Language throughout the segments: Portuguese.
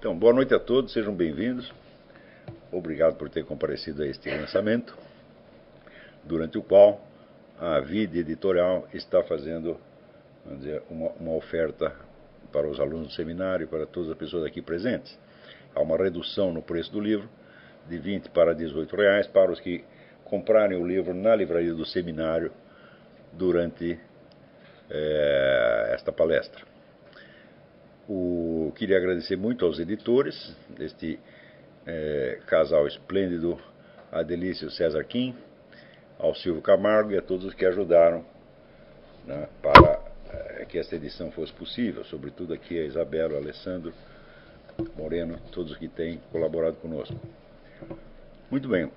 Então, boa noite a todos, sejam bem-vindos. Obrigado por ter comparecido a este lançamento, durante o qual a Vide Editorial está fazendo, vamos dizer, uma oferta para os alunos do seminário e para todas as pessoas aqui presentes. Há uma redução no preço do livro, de 20 para 18 reais, para os que comprarem o livro na livraria do seminário durante esta palestra. Queria agradecer muito aos editores deste casal esplêndido, Adelício César Kim, ao Silvio Camargo e a todos os que ajudaram, né, para que esta edição fosse possível, sobretudo aqui a Isabela, o Alessandro Moreno, todos os que têm colaborado conosco. Muito bem,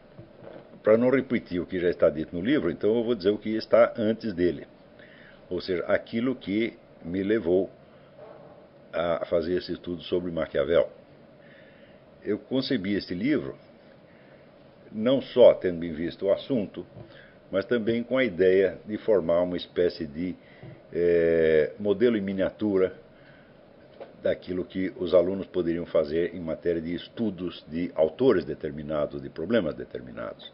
para não repetir o que já está dito no livro, então eu vou dizer o que está antes dele, ou seja, aquilo que me levou a fazer esse estudo sobre Maquiavel. Eu concebi este livro não só tendo em vista o assunto, mas também com a ideia de formar uma espécie de modelo em miniatura daquilo que os alunos poderiam fazer em matéria de estudos de autores determinados, de problemas determinados.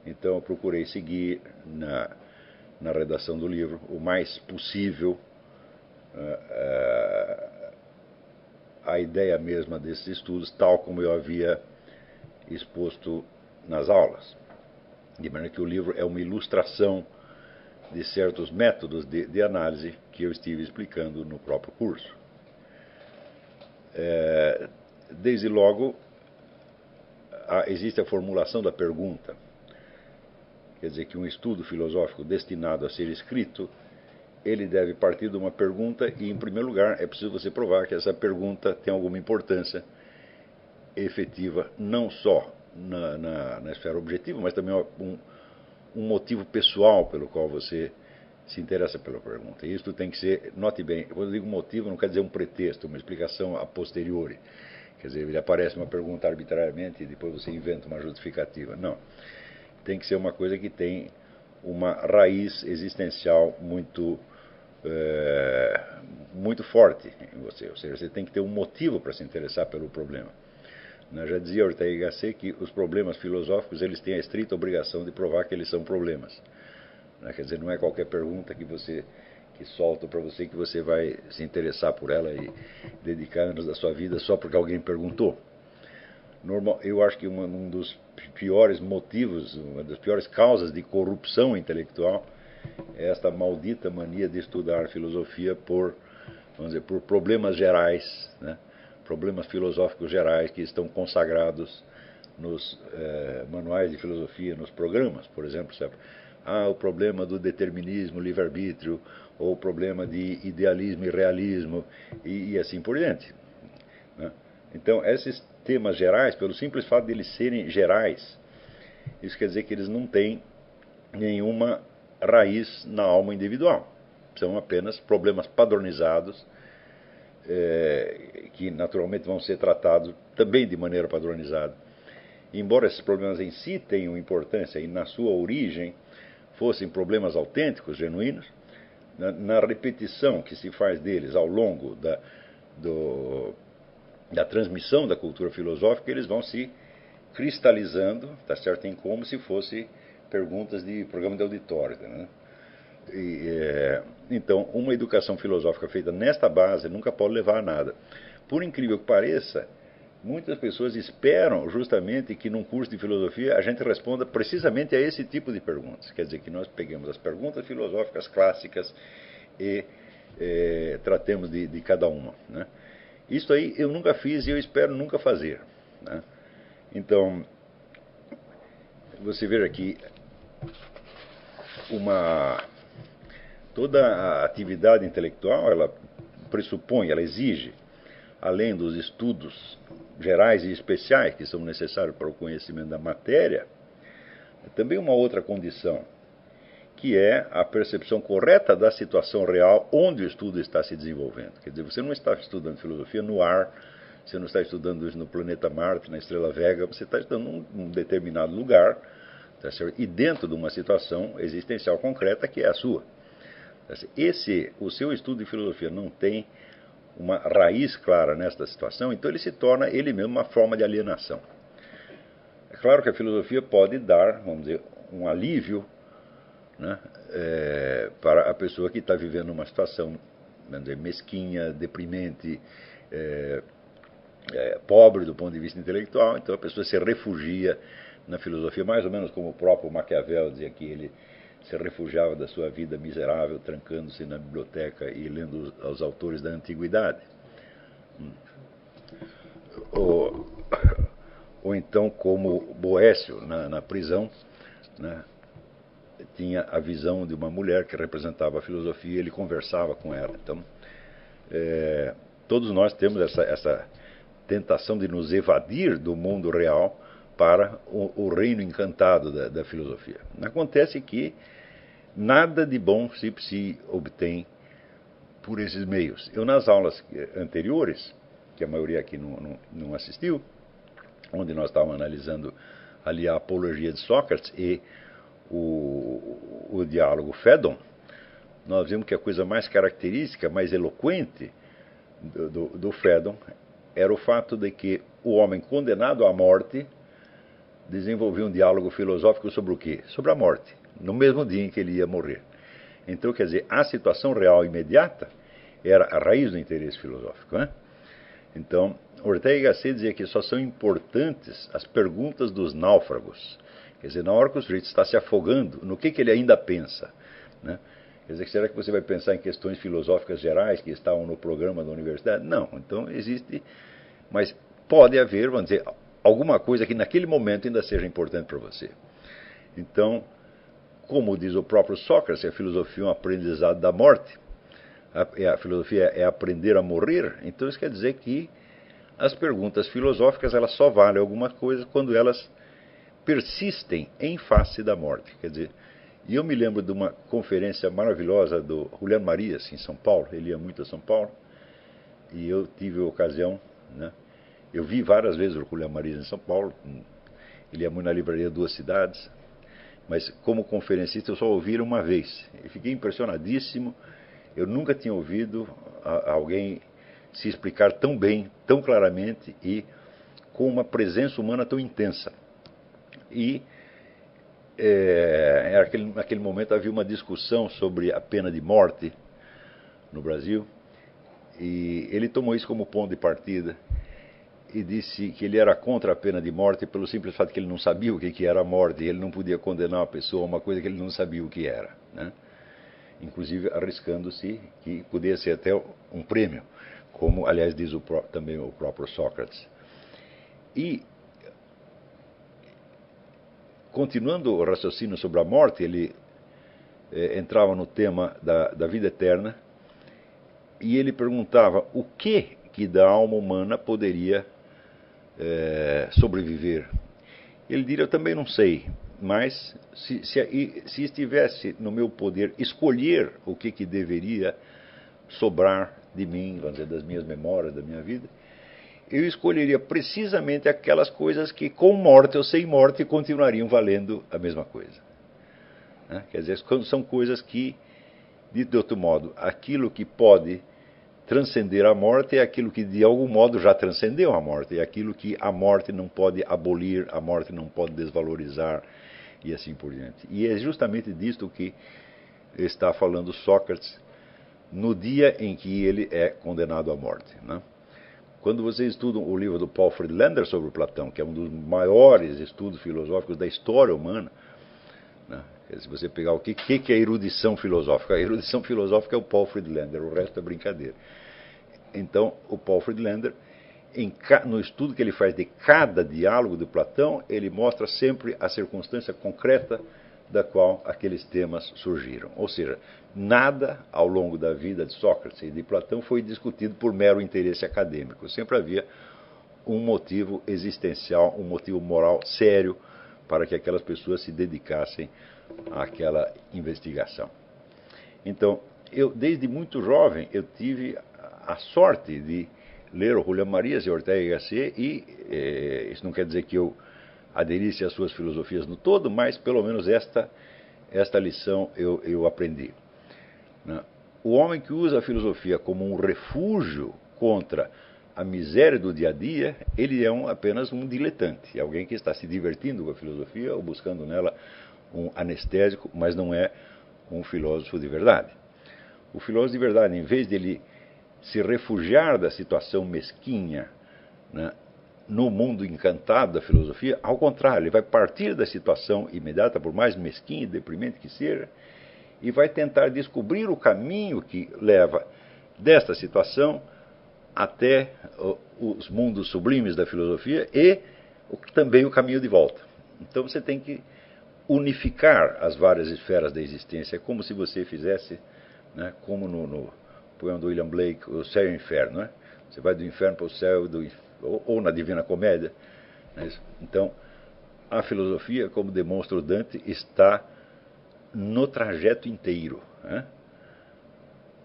Então eu procurei seguir na redação do livro o mais possível a ideia mesma desses estudos, tal como eu havia exposto nas aulas. De maneira que o livro é uma ilustração de certos métodos de análise que eu estive explicando no próprio curso. Desde logo, existe a formulação da pergunta. Quer dizer que um estudo filosófico destinado a ser escrito, ele deve partir de uma pergunta e, em primeiro lugar, é preciso você provar que essa pergunta tem alguma importância efetiva, não só na esfera objetiva, mas também um motivo pessoal pelo qual você se interessa pela pergunta. E isso tem que ser, note bem, quando eu digo motivo, não quer dizer um pretexto, uma explicação a posteriori. Quer dizer, ele aparece uma pergunta arbitrariamente e depois você inventa uma justificativa. Não. Tem que ser uma coisa que tem uma raiz existencial muito forte em você. Ou seja, você tem que ter um motivo para se interessar pelo problema. Já dizia Ortega y Gasset que os problemas filosóficos eles têm a estrita obrigação de provar que eles são problemas. Quer dizer, não é qualquer pergunta que solta para você que você vai se interessar por ela e dedicar anos da sua vida só porque alguém perguntou. Eu acho que um dos piores motivos, uma das piores causas de corrupção intelectual é esta maldita mania de estudar filosofia por problemas gerais, né? Problemas filosóficos gerais que estão consagrados nos manuais de filosofia, nos programas, por exemplo, o problema do determinismo, livre-arbítrio, ou o problema de idealismo e realismo, e assim por diante, né? Então, esses temas gerais, pelo simples fato de eles serem gerais, isso quer dizer que eles não têm nenhuma raiz na alma individual. São apenas problemas padronizados, que naturalmente vão ser tratados também de maneira padronizada. Embora esses problemas em si tenham importância e na sua origem fossem problemas autênticos, genuínos, na repetição que se faz deles ao longo da transmissão da cultura filosófica, eles vão se cristalizando, tá certo, em como se fossem perguntas de programa de auditório, né? Então, uma educação filosófica feita nesta base nunca pode levar a nada. Por incrível que pareça, muitas pessoas esperam justamente que num curso de filosofia a gente responda precisamente a esse tipo de perguntas. Quer dizer, que nós peguemos as perguntas filosóficas clássicas e tratemos de cada uma, né? Isso aí eu nunca fiz e eu espero nunca fazer, né? Então, você veja que toda a atividade intelectual, ela pressupõe, ela exige, além dos estudos gerais e especiais que são necessários para o conhecimento da matéria, também uma outra condição, que é a percepção correta da situação real onde o estudo está se desenvolvendo. Quer dizer, você não está estudando filosofia no ar, você não está estudando isso no planeta Marte, na estrela Vega, você está estudando num determinado lugar, tá certo? E dentro de uma situação existencial concreta que é a sua. O seu estudo de filosofia não tem uma raiz clara nesta situação, então ele se torna ele mesmo uma forma de alienação. É claro que a filosofia pode dar, vamos dizer, um alívio, né, para a pessoa que está vivendo uma situação, vamos dizer, mesquinha, deprimente, pobre do ponto de vista intelectual. Então a pessoa se refugia na filosofia, mais ou menos como o próprio Maquiavel dizia que ele se refugiava da sua vida miserável, trancando-se na biblioteca e lendo os autores da antiguidade. Ou então como Boécio, na prisão, né, tinha a visão de uma mulher que representava a filosofia e ele conversava com ela. Então, todos nós temos essa tentação de nos evadir do mundo real para o reino encantado da filosofia. Acontece que nada de bom se obtém por esses meios. Eu, nas aulas anteriores, que a maioria aqui não assistiu, onde nós estávamos analisando ali a apologia de Sócrates e o diálogo Fédon, nós vimos que a coisa mais característica, mais eloquente do Fédon era o fato de que o homem condenado à morte desenvolvia um diálogo filosófico sobre o quê? Sobre a morte, no mesmo dia em que ele ia morrer. Então, quer dizer, a situação real imediata era a raiz do interesse filosófico, né? Então, Ortega y Gasset dizia que só são importantes as perguntas dos náufragos. Quer dizer, na hora que o sujeito está se afogando, no que ele ainda pensa, né? Quer dizer, será que você vai pensar em questões filosóficas gerais que estavam no programa da universidade? Não. Então, existe, mas pode haver, vamos dizer, alguma coisa que naquele momento ainda seja importante para você. Então, como diz o próprio Sócrates, a filosofia é um aprendizado da morte. A filosofia é aprender a morrer. Então, isso quer dizer que as perguntas filosóficas elas só valem alguma coisa quando elas persistem em face da morte. Quer dizer, e eu me lembro de uma conferência maravilhosa do Julián Marías, em São Paulo. Ele ia muito a São Paulo. E eu tive a ocasião, né? Eu vi várias vezes o Julián Marías em São Paulo. Ele ia muito na livraria Duas Cidades. Mas como conferencista eu só ouvi uma vez. E fiquei impressionadíssimo. Eu nunca tinha ouvido alguém se explicar tão bem, tão claramente e com uma presença humana tão intensa. E naquele momento havia uma discussão sobre a pena de morte no Brasil. E ele tomou isso como ponto de partida e disse que ele era contra a pena de morte pelo simples fato que ele não sabia o que era a morte e ele não podia condenar uma pessoa a uma coisa que ele não sabia o que era, né? Inclusive arriscando-se que podia ser até um prêmio, como aliás diz também o próprio Sócrates. E continuando o raciocínio sobre a morte, ele entrava no tema da vida eterna e ele perguntava o que da alma humana poderia sobreviver. Ele diria, eu também não sei, mas se estivesse no meu poder escolher o que deveria sobrar de mim, vamos dizer, das minhas memórias, da minha vida, eu escolheria precisamente aquelas coisas que com morte ou sem morte continuariam valendo a mesma coisa, né? Quer dizer, são coisas que, de outro modo, aquilo que pode transcender a morte é aquilo que de algum modo já transcendeu a morte, é aquilo que a morte não pode abolir, a morte não pode desvalorizar e assim por diante. E é justamente disto que está falando Sócrates no dia em que ele é condenado à morte, né? Quando vocês estudam o livro do Paul Friedlander sobre Platão, que é um dos maiores estudos filosóficos da história humana, né? Se você pegar o que é erudição filosófica, a erudição filosófica é o Paul Friedlander, o resto é brincadeira. Então, o Paul Friedlander, no estudo que ele faz de cada diálogo de Platão, ele mostra sempre a circunstância concreta da qual aqueles temas surgiram. Ou seja, nada ao longo da vida de Sócrates e de Platão foi discutido por mero interesse acadêmico. Sempre havia um motivo existencial, um motivo moral sério para que aquelas pessoas se dedicassem àquela investigação. Então, eu desde muito jovem eu tive a sorte de ler o Julián Marías e Ortega y Gasset e isso não quer dizer que eu aderisse às suas filosofias no todo, mas pelo menos esta lição eu aprendi, né? O homem que usa a filosofia como um refúgio encontra a miséria do dia a dia, ele é apenas um diletante, alguém que está se divertindo com a filosofia ou buscando nela um anestésico, mas não é um filósofo de verdade. O filósofo de verdade, em vez de ele se refugiar da situação mesquinha, né, no mundo encantado da filosofia, ao contrário, ele vai partir da situação imediata, por mais mesquinha e deprimente que seja, e vai tentar descobrir o caminho que leva desta situação até os mundos sublimes da filosofia e também o caminho de volta. Então você tem que unificar as várias esferas da existência. É como se você fizesse, né, como no poema do William Blake, o céu e o inferno. Né? Você vai do inferno para o céu, ou na Divina Comédia. Né? Então, a filosofia, como demonstra o Dante, está no trajeto inteiro. Né?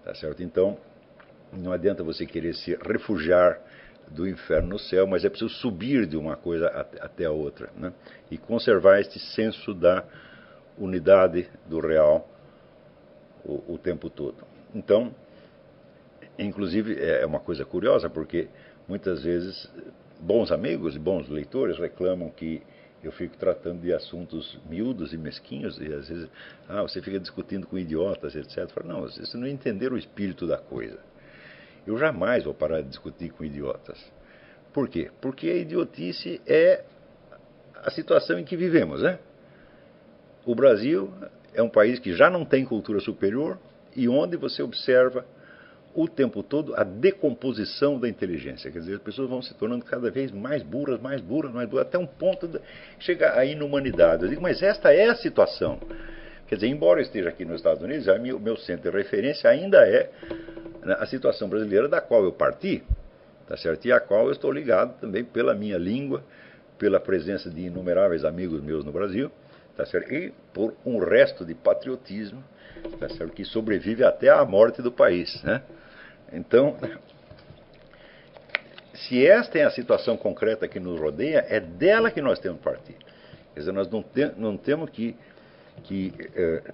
Tá certo? Então, não adianta você querer se refugiar do inferno no céu, mas é preciso subir de uma coisa até a outra, né? E conservar este senso da unidade do real o tempo todo. Então, inclusive, é uma coisa curiosa, porque muitas vezes bons amigos e bons leitores reclamam que eu fico tratando de assuntos miúdos e mesquinhos, e às vezes, você fica discutindo com idiotas, etc. Eu falo, não, vocês não entenderam o espírito da coisa. Eu jamais vou parar de discutir com idiotas. Por quê? Porque a idiotice é a situação em que vivemos, né? O Brasil é um país que já não tem cultura superior e onde você observa o tempo todo a decomposição da inteligência. Quer dizer, as pessoas vão se tornando cada vez mais burras, mais burras, mais burras, até um ponto de chegar à inumanidade. Eu digo, mas esta é a situação. Quer dizer, embora eu esteja aqui nos Estados Unidos, o meu centro de referência ainda é a situação brasileira da qual eu parti, tá certo? E a qual eu estou ligado também pela minha língua, pela presença de inumeráveis amigos meus no Brasil, tá certo? E por um resto de patriotismo, tá certo? Que sobrevive até à morte do país, né? Então, se esta é a situação concreta que nos rodeia, é dela que nós temos que partir. Quer dizer, nós não temos que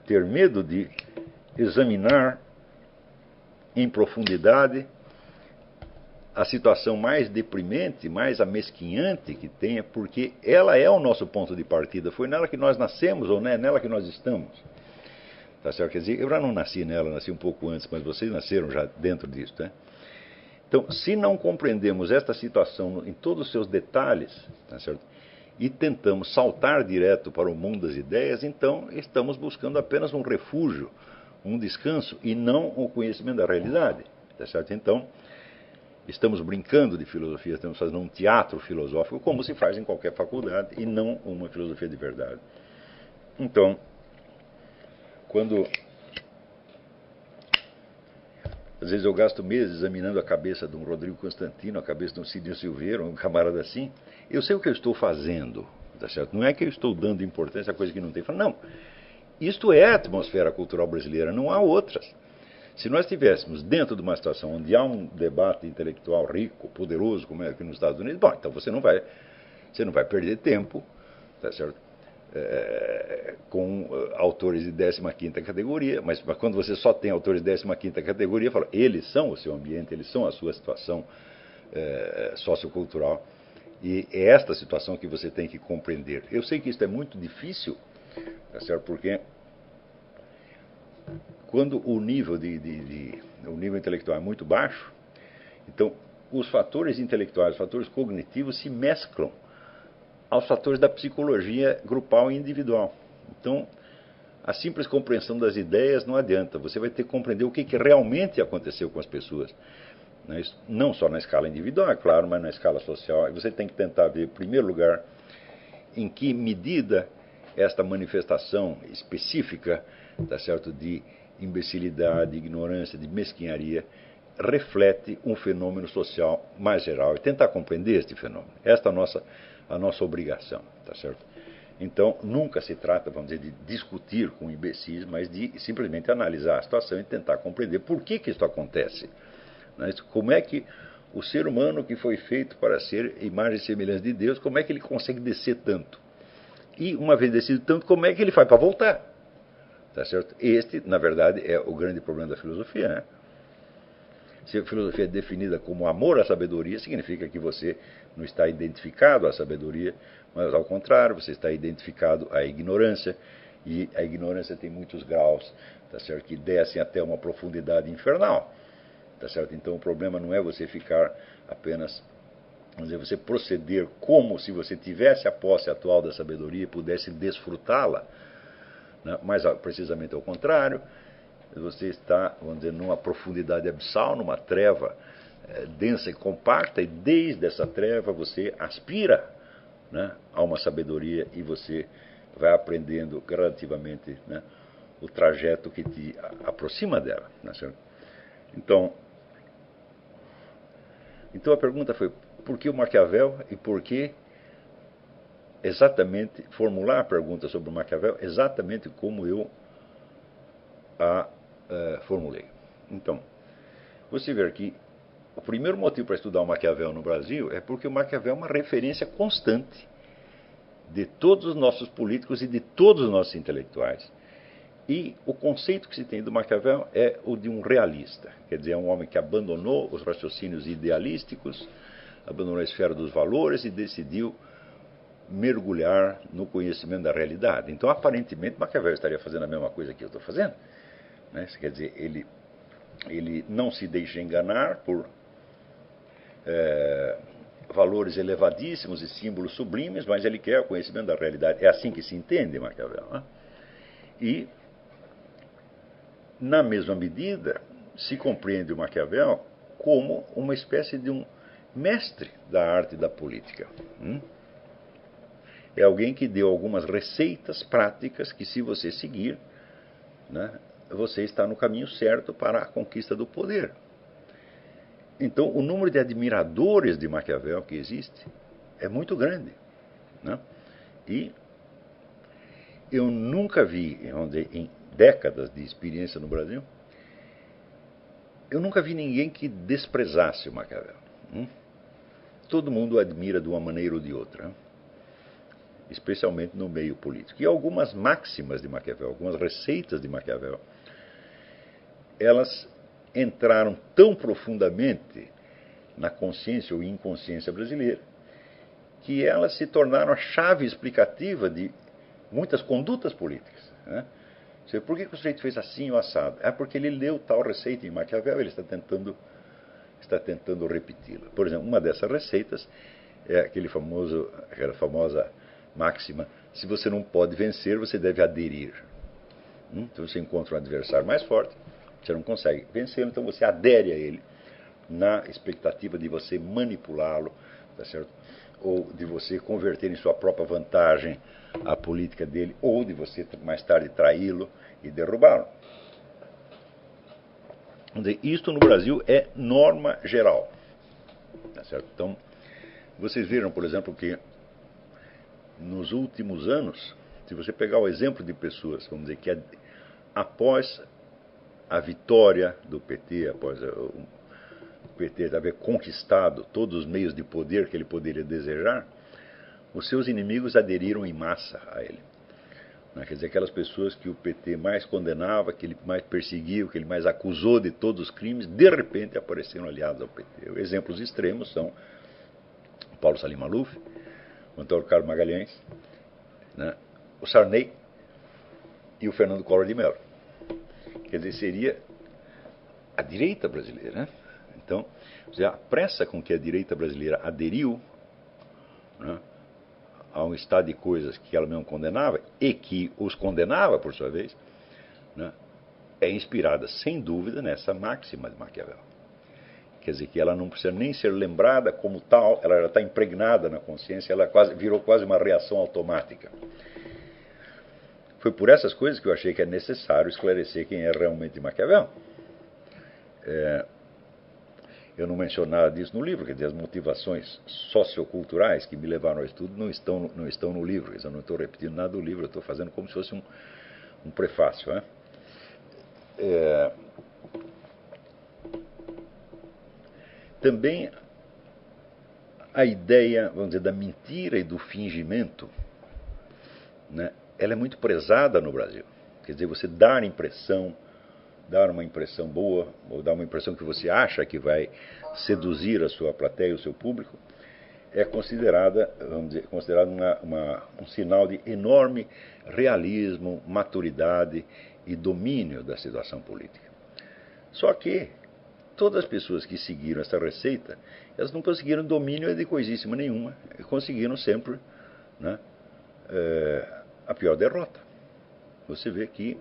ter medo de examinar em profundidade a situação mais deprimente, mais amesquinhante que tenha, porque ela é o nosso ponto de partida. Foi nela que nós nascemos, ou é nela que nós estamos. Tá certo? Quer dizer, eu já não nasci nela, nasci um pouco antes, mas vocês nasceram já dentro disso, né? Então, se não compreendemos esta situação em todos os seus detalhes, tá certo? E tentamos saltar direto para o mundo das ideias, então estamos buscando apenas um refúgio, um descanso e não o conhecimento da realidade, tá certo? Então, estamos brincando de filosofia, estamos fazendo um teatro filosófico, como se faz em qualquer faculdade, e não uma filosofia de verdade. Então, quando às vezes eu gasto meses examinando a cabeça de um Rodrigo Constantino, a cabeça de um Sidney Silveira, um camarada assim, eu sei o que eu estou fazendo, tá certo? Não é que eu estou dando importância a coisa que não tem. Não, isto é a atmosfera cultural brasileira, não há outras. Se nós estivéssemos dentro de uma situação onde há um debate intelectual rico, poderoso, como é aqui nos Estados Unidos, bom, então você não vai perder tempo, tá certo? Com autores de 15ª categoria, mas quando você só tem autores de 15ª categoria, fala, eles são o seu ambiente, eles são a sua situação sociocultural, e é esta situação que você tem que compreender. Eu sei que isso é muito difícil, tá certo? Porque quando o nível intelectual é muito baixo, então os fatores intelectuais, os fatores cognitivos se mesclam aos fatores da psicologia grupal e individual. Então, a simples compreensão das ideias não adianta. Você vai ter que compreender o que realmente aconteceu com as pessoas. Não só na escala individual, é claro, mas na escala social. Você tem que tentar ver, em primeiro lugar, em que medida esta manifestação específica, tá certo, de imbecilidade, ignorância, de mesquinharia, reflete um fenômeno social mais geral. E tentar compreender este fenômeno. Esta é a nossa obrigação, tá certo? Então, nunca se trata, vamos dizer, de discutir com imbecis, mas de simplesmente analisar a situação e tentar compreender por que isso acontece. Como é que o ser humano que foi feito para ser imagem e semelhança de Deus, como é que ele consegue descer tanto? E, uma vez descido tanto, como é que ele faz para voltar? Tá certo? Este, na verdade, é o grande problema da filosofia, né? Se a filosofia é definida como amor à sabedoria, significa que você não está identificado à sabedoria, mas ao contrário, você está identificado à ignorância, e a ignorância tem muitos graus, tá certo? Que descem até uma profundidade infernal. Tá certo? Então o problema não é você ficar apenas, vamos dizer, você proceder como se você tivesse a posse atual da sabedoria e pudesse desfrutá-la, né? Mas precisamente ao contrário, você está, vamos dizer, numa profundidade abissal, numa treva densa e compacta, e desde essa treva você aspira, né, a uma sabedoria, e você vai aprendendo gradativamente, né, o trajeto que te aproxima dela. Né, certo? Então a pergunta foi: por que o Maquiavel, e por que exatamente formular a pergunta sobre o Maquiavel exatamente como eu a formulei. Então, você vê que o primeiro motivo para estudar o Maquiavel no Brasil é porque o Maquiavel é uma referência constante de todos os nossos políticos e de todos os nossos intelectuais. E o conceito que se tem do Maquiavel é o de um realista, quer dizer, é um homem que abandonou os raciocínios idealísticos, abandonou a esfera dos valores e decidiu mergulhar no conhecimento da realidade. Então, aparentemente, Maquiavel estaria fazendo a mesma coisa que eu estou fazendo, né? Quer dizer, ele não se deixa enganar por valores elevadíssimos e símbolos sublimes, mas ele quer o conhecimento da realidade. É assim que se entende Maquiavel, né? E, na mesma medida, se compreende o Maquiavel como uma espécie de um mestre da arte da política. É alguém que deu algumas receitas práticas que, se você seguir, né, você está no caminho certo para a conquista do poder. Então, o número de admiradores de Maquiavel que existe é muito grande, né? E eu nunca vi, vamos dizer, em décadas de experiência no Brasil, eu nunca vi ninguém que desprezasse o Maquiavel. Todo mundo o admira de uma maneira ou de outra, especialmente no meio político. E algumas máximas de Maquiavel, algumas receitas de Maquiavel, elas entraram tão profundamente na consciência ou inconsciência brasileira que elas se tornaram a chave explicativa de muitas condutas políticas, né? Por que o sujeito fez assim ou assado? É porque ele leu tal receita em Maquiavel, ele está tentando repeti-la. Por exemplo, uma dessas receitas é aquela famosa máxima: se você não pode vencer, você deve aderir. Então você encontra um adversário mais forte, você não consegue vencê-lo, então você adere a ele na expectativa de você manipulá-lo, tá certo? Ou de você converter em sua própria vantagem a política dele, ou de você mais tarde traí-lo e derrubá-lo. Isto no Brasil é norma geral, tá certo? Então, vocês viram, por exemplo, que nos últimos anos, se você pegar o exemplo de pessoas, vamos dizer, que após a vitória do PT, após o PT haver conquistado todos os meios de poder que ele poderia desejar, os seus inimigos aderiram em massa a ele. Quer dizer, aquelas pessoas que o PT mais condenava, que ele mais perseguiu, que ele mais acusou de todos os crimes, de repente apareceram aliados ao PT. Exemplos extremos são o Paulo Salim Maluf, o Antônio Carlos Magalhães, né, o Sarney e o Fernando Collor de Mello. Quer dizer, seria a direita brasileira, né? Então, a pressa com que a direita brasileira aderiu, né, a um estado de coisas que ela mesma condenava e que os condenava, por sua vez, né, é inspirada, sem dúvida, nessa máxima de Maquiavel. Quer dizer, que ela não precisa nem ser lembrada como tal, ela já está impregnada na consciência, ela virou quase uma reação automática. Foi por essas coisas que eu achei que é necessário esclarecer quem é realmente Maquiavel. Eu não menciono nada disso no livro, quer dizer, as motivações socioculturais que me levaram ao estudo não estão no livro. Quer dizer, eu não estou repetindo nada do livro, eu estou fazendo como se fosse um prefácio, né? Também a ideia, vamos dizer, da mentira e do fingimento, né, ela é muito prezada no Brasil. Quer dizer, você dar a impressão dar uma impressão boa, ou dar uma impressão que você acha que vai seduzir a sua plateia, o seu público, é considerada, vamos dizer, um sinal de enorme realismo, maturidade e domínio da situação política. Só que todas as pessoas que seguiram essa receita, elas não conseguiram domínio de coisíssima nenhuma, conseguiram sempre, né, a pior derrota. Você vê que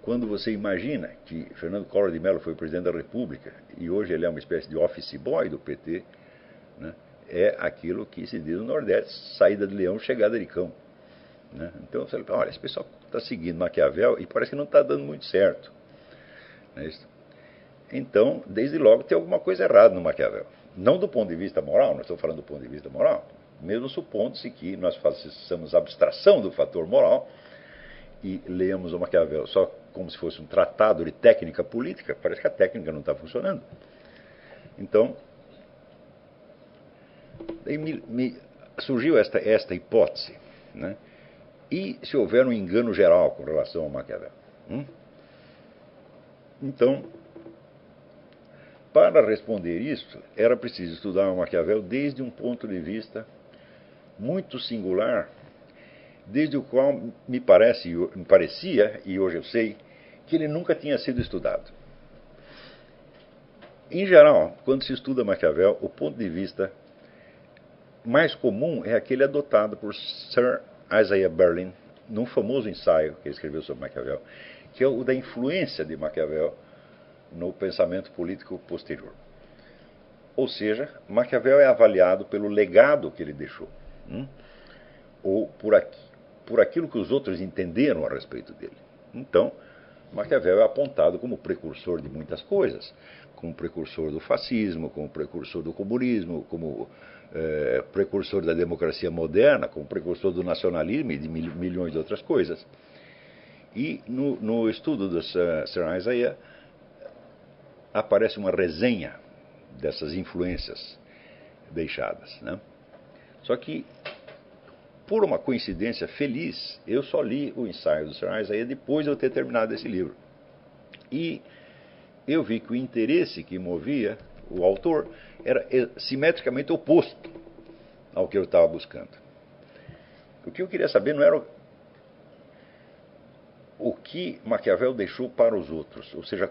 quando você imagina que Fernando Collor de Mello foi presidente da República e hoje ele é uma espécie de office boy do PT, né, é aquilo que se diz no Nordeste, saída de leão, chegada de cão. Né? Então você fala, olha, esse pessoal está seguindo Maquiavel e parece que não está dando muito certo. Não é isso? Então, desde logo, tem alguma coisa errada no Maquiavel. Não do ponto de vista moral, não estou falando do ponto de vista moral, mesmo supondo-se que nós façamos abstração do fator moral e leamos o Maquiavel só como se fosse um tratado de técnica política, parece que a técnica não está funcionando. Então, surgiu esta hipótese, né? E se houver um engano geral com relação ao Maquiavel? Então, para responder isso, era preciso estudar o Maquiavel desde um ponto de vista muito singular, desde o qual me parecia, e hoje eu sei, que ele nunca tinha sido estudado. Em geral, quando se estuda Maquiavel, o ponto de vista mais comum é aquele adotado por Sir Isaiah Berlin, num famoso ensaio que ele escreveu sobre Maquiavel, que é o da influência de Maquiavel no pensamento político posterior. Ou seja, Maquiavel é avaliado pelo legado que ele deixou, ou por aquilo que os outros entenderam a respeito dele. Então, Maquiavel é apontado como precursor de muitas coisas, como precursor do fascismo, como precursor do comunismo, como precursor da democracia moderna, como precursor do nacionalismo e de milhões de outras coisas. E no estudo do Sir Isaiah aparece uma resenha dessas influências deixadas, né? Só que, por uma coincidência feliz, eu só li o ensaio do Sir Isaiah depois de eu ter terminado esse livro. E eu vi que o interesse que movia o autor era simetricamente oposto ao que eu estava buscando. O que eu queria saber não era o que Maquiavel deixou para os outros, ou seja,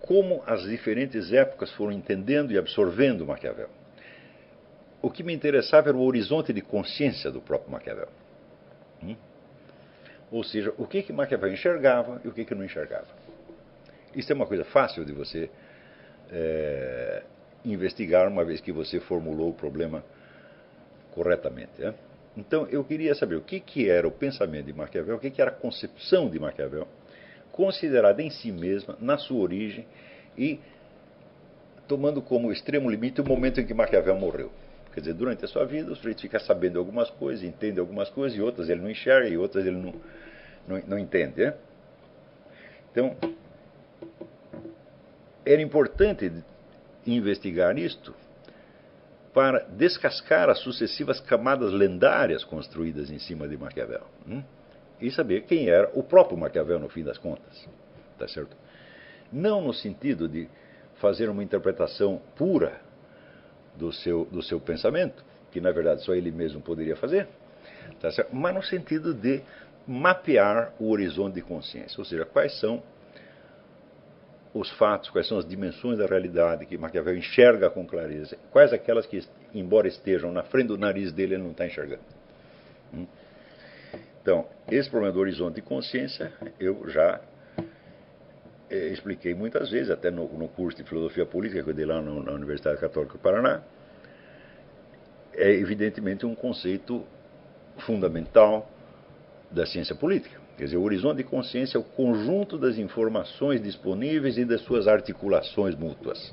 como as diferentes épocas foram entendendo e absorvendo Maquiavel. O que me interessava era o horizonte de consciência do próprio Maquiavel. Ou seja, o que Maquiavel enxergava e o que não enxergava. Isso é uma coisa fácil de você investigar uma vez que você formulou o problema corretamente. Né? Então, eu queria saber o que era o pensamento de Maquiavel, o que era a concepção de Maquiavel, considerada em si mesma, na sua origem, e tomando como extremo limite o momento em que Maquiavel morreu. Quer dizer, durante a sua vida, o sujeito fica sabendo algumas coisas, entende algumas coisas, e outras ele não enxerga, e outras ele não entende. Né? Então, era importante investigar isto para descascar as sucessivas camadas lendárias construídas em cima de Maquiavel. E saber quem era o próprio Maquiavel no fim das contas. Tá certo? Não no sentido de fazer uma interpretação pura do seu pensamento, que na verdade só ele mesmo poderia fazer, tá certo? Mas no sentido de mapear o horizonte de consciência, ou seja, quais são os fatos, quais são as dimensões da realidade que Maquiavel enxerga com clareza, quais aquelas que, embora estejam na frente do nariz dele, ele não está enxergando. Então, esse problema do horizonte de consciência, eu já expliquei muitas vezes, até no curso de Filosofia Política que eu dei lá na Universidade Católica do Paraná. É evidentemente um conceito fundamental da ciência política. Quer dizer, o horizonte de consciência é o conjunto das informações disponíveis e das suas articulações mútuas.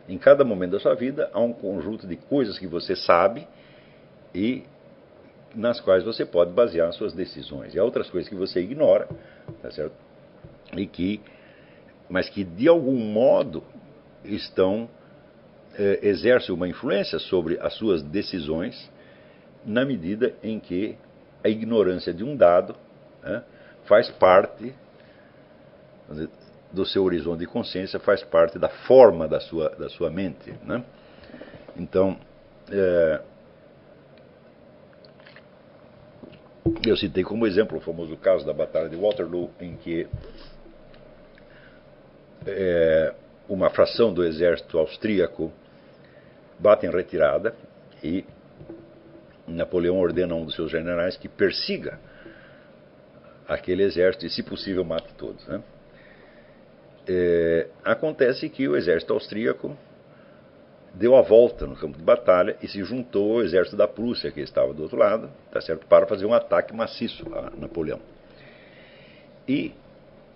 Em cada momento da sua vida, há um conjunto de coisas que você sabe e nas quais você pode basear suas decisões. E há outras coisas que você ignora, tá certo? Mas que de algum modo exercem uma influência sobre as suas decisões, na medida em que a ignorância de um dado faz parte do seu horizonte de consciência, faz parte da forma da sua mente, né? Então, eu citei como exemplo o famoso caso da Batalha de Waterloo, em que uma fração do exército austríaco bate em retirada e Napoleão ordena a um dos seus generais que persiga aquele exército e, se possível, mate todos, né? Acontece que o exército austríaco deu a volta no campo de batalha e se juntou ao exército da Prússia, que estava do outro lado, tá certo, para fazer um ataque maciço a Napoleão. E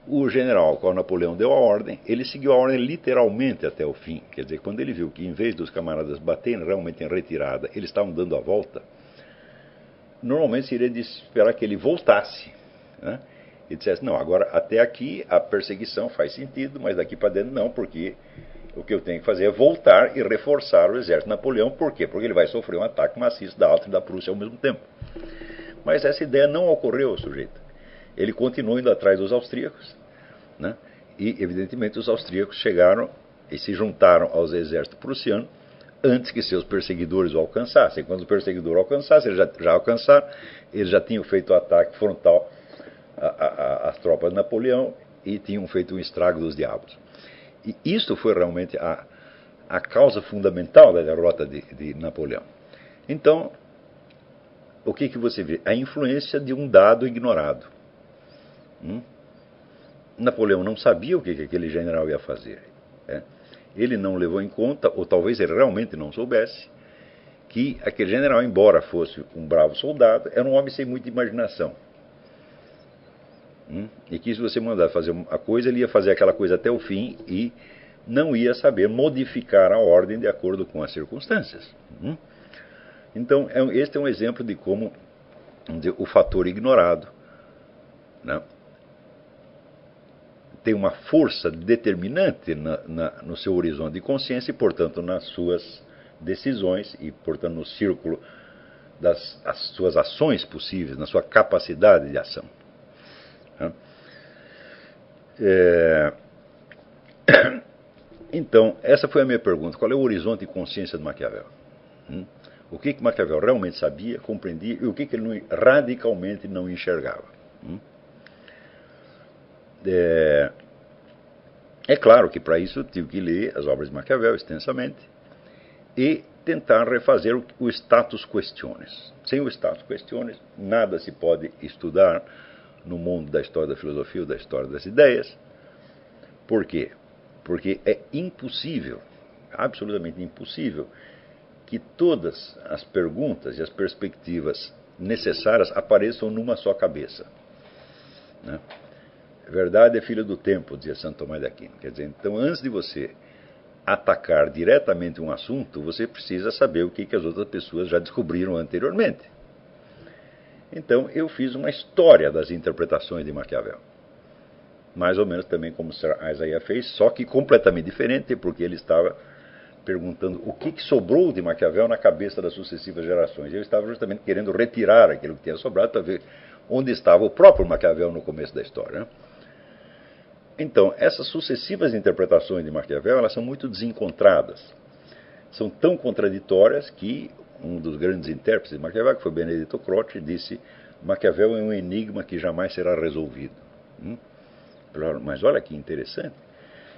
o general ao qual Napoleão deu a ordem, ele seguiu a ordem literalmente até o fim. Quer dizer, quando ele viu que, em vez dos camaradas baterem realmente em retirada, eles estavam dando a volta, normalmente seria de esperar que ele voltasse, né? E dissesse, não, agora até aqui a perseguição faz sentido, mas daqui para dentro não, porque o que eu tenho que fazer é voltar e reforçar o exército de Napoleão. Por quê? Porque ele vai sofrer um ataque maciço da Áustria e da Prússia ao mesmo tempo. Mas essa ideia não ocorreu ao sujeito. Ele continuou indo atrás dos austríacos, né? E, evidentemente, os austríacos chegaram e se juntaram aos exércitos prussianos antes que seus perseguidores o alcançassem. Quando os perseguidores o alcançassem, eles já alcançaram, eles já tinham feito o ataque frontal às tropas de Napoleão e tinham feito um estrago dos diabos. E isso foi realmente a causa fundamental da derrota de Napoleão. Então, o que você vê? A influência de um dado ignorado. Napoleão não sabia o que aquele general ia fazer. Ele não levou em conta, ou talvez ele realmente não soubesse, que aquele general, embora fosse um bravo soldado, era um homem sem muita imaginação. E que, se você mandar fazer uma coisa, ele ia fazer aquela coisa até o fim e não ia saber modificar a ordem de acordo com as circunstâncias. Então, este é um exemplo de como o fator ignorado, né, tem uma força determinante no seu horizonte de consciência e, portanto, nas suas decisões e, portanto, no círculo das suas ações possíveis, na sua capacidade de ação. Então, essa foi a minha pergunta. Qual é o horizonte de consciência de Maquiavel? O que Maquiavel realmente sabia, compreendia e o que ele radicalmente não enxergava? É claro que para isso eu tive que ler as obras de Maquiavel extensamente e tentar refazer o status questiones. Sem o status questiones, nada se pode estudar no mundo da história da filosofia ou da história das ideias. Por quê? Porque é impossível, absolutamente impossível, que todas as perguntas e as perspectivas necessárias apareçam numa só cabeça, né? Verdade é filha do tempo, dizia Santo Tomás de Aquino. Quer dizer, então, antes de você atacar diretamente um assunto, você precisa saber o que as outras pessoas já descobriram anteriormente. Então, eu fiz uma história das interpretações de Maquiavel. Mais ou menos também como Sir Isaiah fez, só que completamente diferente, porque ele estava perguntando o que sobrou de Maquiavel na cabeça das sucessivas gerações. Eu estava justamente querendo retirar aquilo que tinha sobrado para ver onde estava o próprio Maquiavel no começo da história, né? Então, essas sucessivas interpretações de Maquiavel, elas são muito desencontradas. São tão contraditórias que um dos grandes intérpretes de Maquiavel, que foi Benedetto Croce, disse: Maquiavel é um enigma que jamais será resolvido. Mas olha que interessante.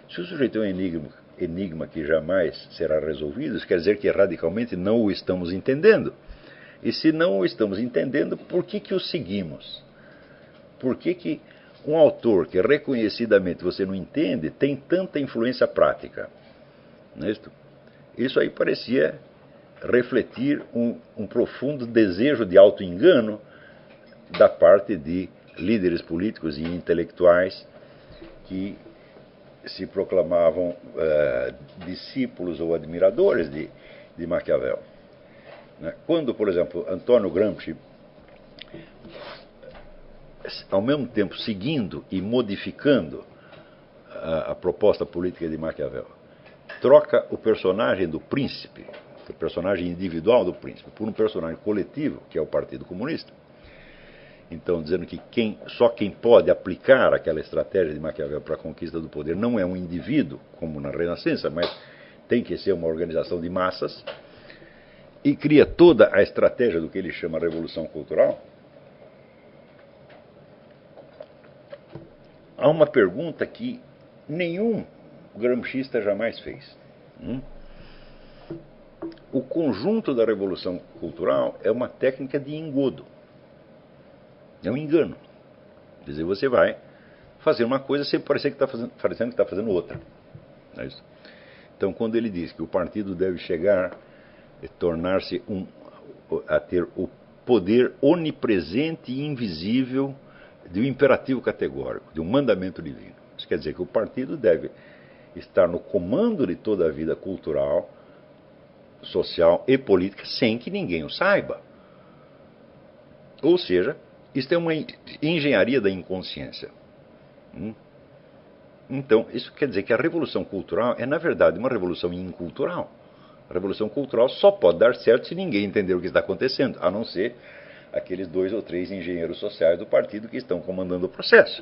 Se o sujeito é um enigma que jamais será resolvido, isso quer dizer que radicalmente não o estamos entendendo. E se não o estamos entendendo, por que o seguimos? Por que um autor que reconhecidamente você não entende tem tanta influência prática? Não é isto? Isso aí parecia refletir um profundo desejo de auto-engano da parte de líderes políticos e intelectuais que se proclamavam discípulos ou admiradores de Maquiavel. Quando, por exemplo, Antônio Gramsci, ao mesmo tempo seguindo e modificando a proposta política de Maquiavel, troca o personagem do príncipe, o personagem individual do príncipe, por um personagem coletivo, que é o Partido Comunista, Então, dizendo que só quem pode aplicar aquela estratégia de Maquiavel para a conquista do poder não é um indivíduo, como na Renascença, mas tem que ser uma organização de massas, e cria toda a estratégia do que ele chama Revolução Cultural. Há uma pergunta que nenhum gramscista jamais fez. O conjunto da Revolução Cultural é uma técnica de engodo. É um engano. Quer dizer, você vai fazer uma coisa sem parecer que está fazendo outra. Não é isso? Então, quando ele diz que o partido deve chegar a tornar-se a ter o poder onipresente e invisível de um imperativo categórico, de um mandamento divino. Isso quer dizer que o partido deve estar no comando de toda a vida cultural, social e política sem que ninguém o saiba. Ou seja, isto é uma engenharia da inconsciência. Então, isso quer dizer que a revolução cultural é, na verdade, uma revolução incultural. A revolução cultural só pode dar certo se ninguém entender o que está acontecendo, a não ser aqueles 2 ou 3 engenheiros sociais do partido que estão comandando o processo.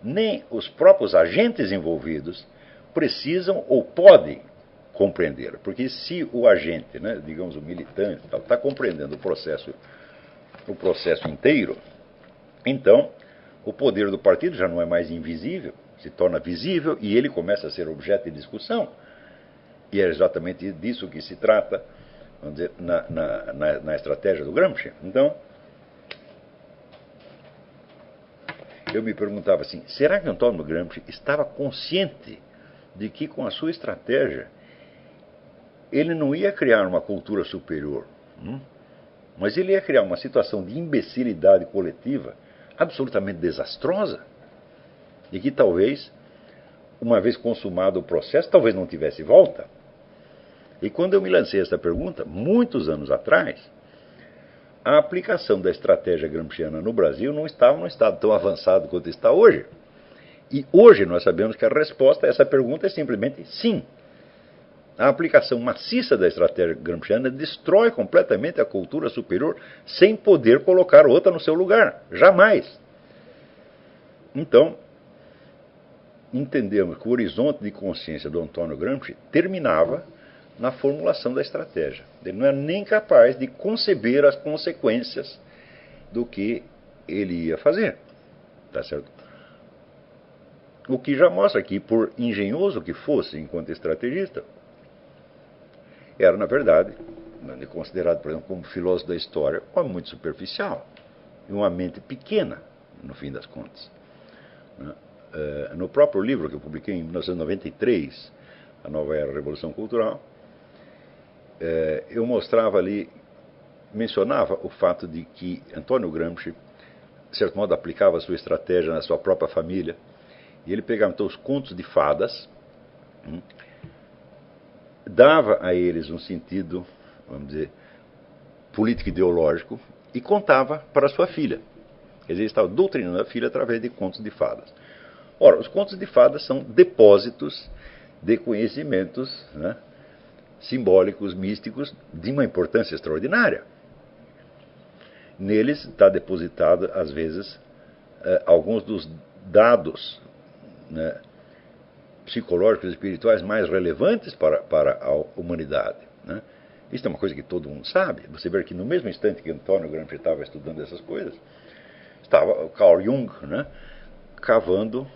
Nem os próprios agentes envolvidos precisam ou podem compreender, porque se o agente, né, digamos o militante, está compreendendo o processo inteiro, então o poder do partido já não é mais invisível, se torna visível e ele começa a ser objeto de discussão. E é exatamente disso que se trata, vamos dizer, na estratégia do Gramsci. Então, eu me perguntava assim, será que Antônio Gramsci estava consciente de que com a sua estratégia ele não ia criar uma cultura superior, mas ele ia criar uma situação de imbecilidade coletiva absolutamente desastrosa e que talvez, uma vez consumado o processo, talvez não tivesse volta? E quando eu me lancei essa pergunta, muitos anos atrás, a aplicação da estratégia gramsciana no Brasil não estava num estado tão avançado quanto está hoje. E hoje nós sabemos que a resposta a essa pergunta é simplesmente sim. A aplicação maciça da estratégia gramsciana destrói completamente a cultura superior sem poder colocar outra no seu lugar. Jamais. Então, entendemos que o horizonte de consciência do Antônio Gramsci terminava na formulação da estratégia. Ele não é nem capaz de conceber as consequências do que ele ia fazer. Tá certo? O que já mostra que, por engenhoso que fosse enquanto estrategista, era, na verdade, considerado, por exemplo, como filósofo da história, um homem muito superficial e uma mente pequena, no fim das contas. No próprio livro que eu publiquei em 1993, A Nova Era da Revolução Cultural, eu mostrava ali, mencionava o fato de que Antônio Gramsci, de certo modo, aplicava a sua estratégia na sua própria família, e ele pegava então os contos de fadas, dava a eles um sentido, vamos dizer, político-ideológico, e contava para a sua filha. Quer dizer, ele estava doutrinando a filha através de contos de fadas. Ora, os contos de fadas são depósitos de conhecimentos, né, simbólicos, místicos, de uma importância extraordinária. Neles está depositado, às vezes, alguns dos dados, né, psicológicos e espirituais mais relevantes para a humanidade. Né? Isso é uma coisa que todo mundo sabe. Você vê que no mesmo instante que Antônio Gramsci estava estudando essas coisas, estava Carl Jung, né, cavando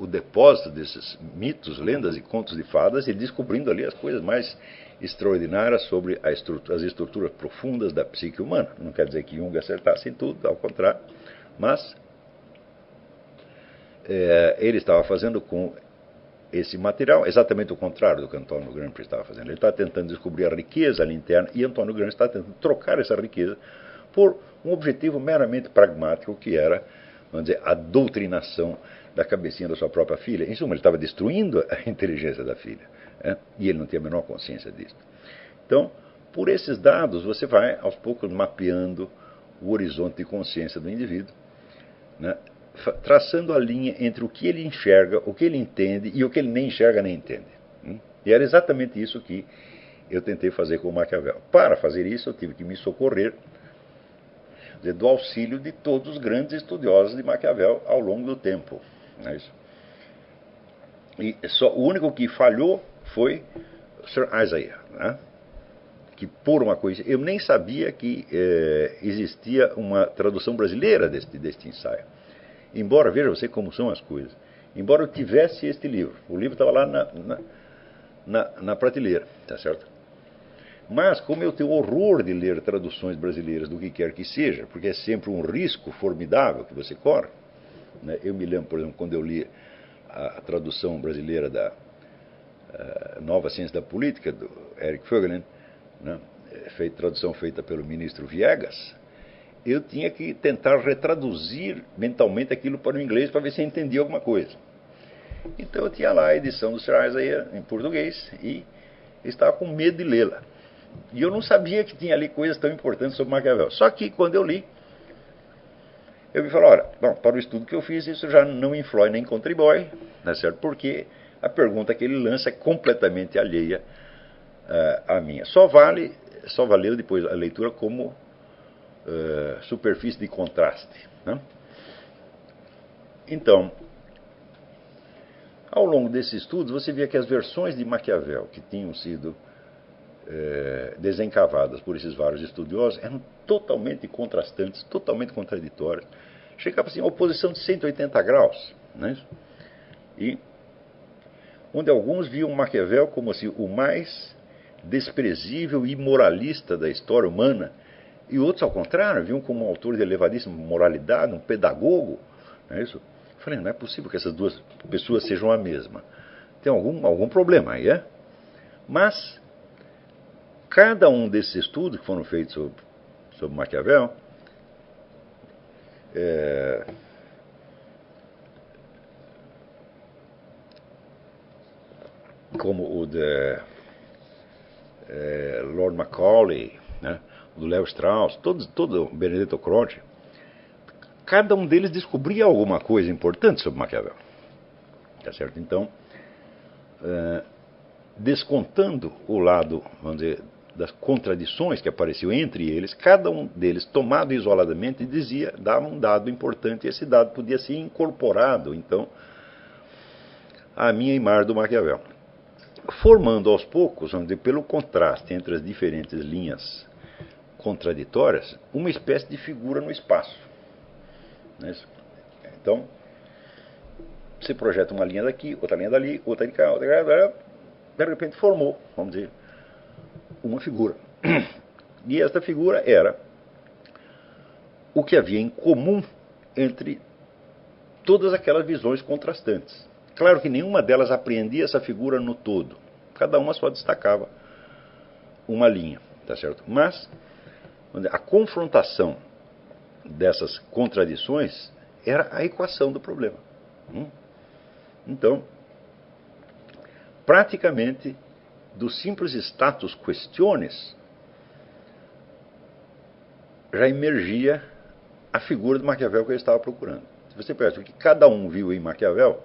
o depósito desses mitos, lendas e contos de fadas e descobrindo ali as coisas mais extraordinárias sobre as estruturas profundas da psique humana. Não quer dizer que Jung acertasse em tudo, ao contrário, mas ele estava fazendo com esse material exatamente o contrário do que Antônio Gramsci estava fazendo. Ele está tentando descobrir a riqueza ali interna e Antônio Gramsci está tentando trocar essa riqueza por um objetivo meramente pragmático, que era, vamos dizer, a doutrinação da cabecinha da sua própria filha. Em suma, ele estava destruindo a inteligência da filha, e ele não tinha a menor consciência disso. Então, por esses dados, você vai, aos poucos, mapeando o horizonte de consciência do indivíduo, né, traçando a linha entre o que ele enxerga, o que ele entende e o que ele nem enxerga nem entende. E era exatamente isso que eu tentei fazer com o Maquiavel. Para fazer isso, eu tive que me socorrer dizer, do auxílio de todos os grandes estudiosos de Maquiavel ao longo do tempo. Não é isso? E só, o único que falhou foi Sir Isaiah, né? Que por uma coisa... Eu nem sabia que existia uma tradução brasileira deste ensaio. Embora, veja você como são as coisas, embora eu tivesse este livro, o livro estava lá na prateleira, tá certo? Mas, como eu tenho horror de ler traduções brasileiras do que quer que seja, porque é sempre um risco formidável que você corre, né? Eu me lembro, por exemplo, quando eu li a tradução brasileira da Nova Ciência da Política, do Eric Voegelin, né? Tradução feita pelo ministro Viegas, eu tinha que tentar retraduzir mentalmente aquilo para o inglês para ver se eu entendia alguma coisa. Então eu tinha lá a edição do Sir Isaiah em português e estava com medo de lê-la. E eu não sabia que tinha ali coisas tão importantes sobre Maquiavel. Só que quando eu li, eu me falei, olha, bom, para o estudo que eu fiz, isso já não influi nem contribui, não é certo? Porque a pergunta que ele lança é completamente alheia à minha. Só valeu depois a leitura como superfície de contraste, né? Então, ao longo desses estudos, você via que as versões de Maquiavel que tinham sido desencavadas por esses vários estudiosos eram totalmente contrastantes, totalmente contraditórias. Chegava assim, a oposição de 180 graus, né? E onde alguns viam Maquiavel como assim, o mais desprezível e imoralista da história humana, e outros, ao contrário, viam como um autor de elevadíssima moralidade, um pedagogo, não é isso? Eu falei, não é possível que essas duas pessoas sejam a mesma. Tem algum problema aí, é? Mas cada um desses estudos que foram feitos sobre Maquiavel como o de Lord Macaulay, né, o do Léo Strauss, todo o Benedetto Croce, cada um deles descobria alguma coisa importante sobre Maquiavel. Tá certo? Então, descontando o lado, vamos dizer, das contradições que apareciam entre eles, cada um deles, tomado isoladamente, dava um dado importante, e esse dado podia ser incorporado, então, à minha imagem do Maquiavel. Formando aos poucos, vamos dizer, pelo contraste entre as diferentes linhas contraditórias, uma espécie de figura no espaço. Então, você projeta uma linha daqui, outra linha dali, outra de cá, outra de repente formou, vamos dizer, uma figura. E esta figura era o que havia em comum entre todas aquelas visões contrastantes. Claro que nenhuma delas apreendia essa figura no todo. Cada uma só destacava uma linha, tá certo? Mas a confrontação dessas contradições era a equação do problema. Então, praticamente, do simples status questiones, já emergia a figura de Maquiavel que eu estava procurando. Se você percebe o que cada um viu em Maquiavel,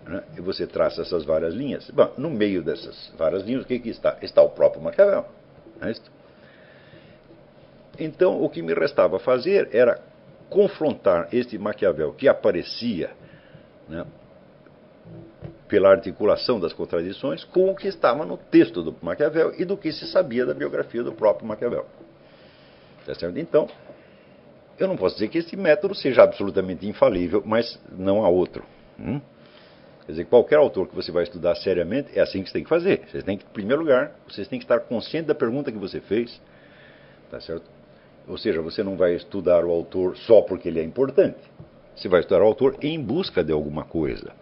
né, e você traça essas várias linhas, bom, no meio dessas várias linhas, o que está? Está o próprio Maquiavel. Não é isso? Então, o que me restava fazer era confrontar este Maquiavel que aparecia, né, pela articulação das contradições, com o que estava no texto do Maquiavel e do que se sabia da biografia do próprio Maquiavel. Tá certo? Então, eu não posso dizer que esse método seja absolutamente infalível, mas não há outro. Quer dizer, qualquer autor que você vai estudar seriamente, é assim que você tem que fazer. Você tem que, em primeiro lugar, você tem que estar consciente da pergunta que você fez. Tá certo? Ou seja, você não vai estudar o autor só porque ele é importante. Você vai estudar o autor em busca de alguma coisa.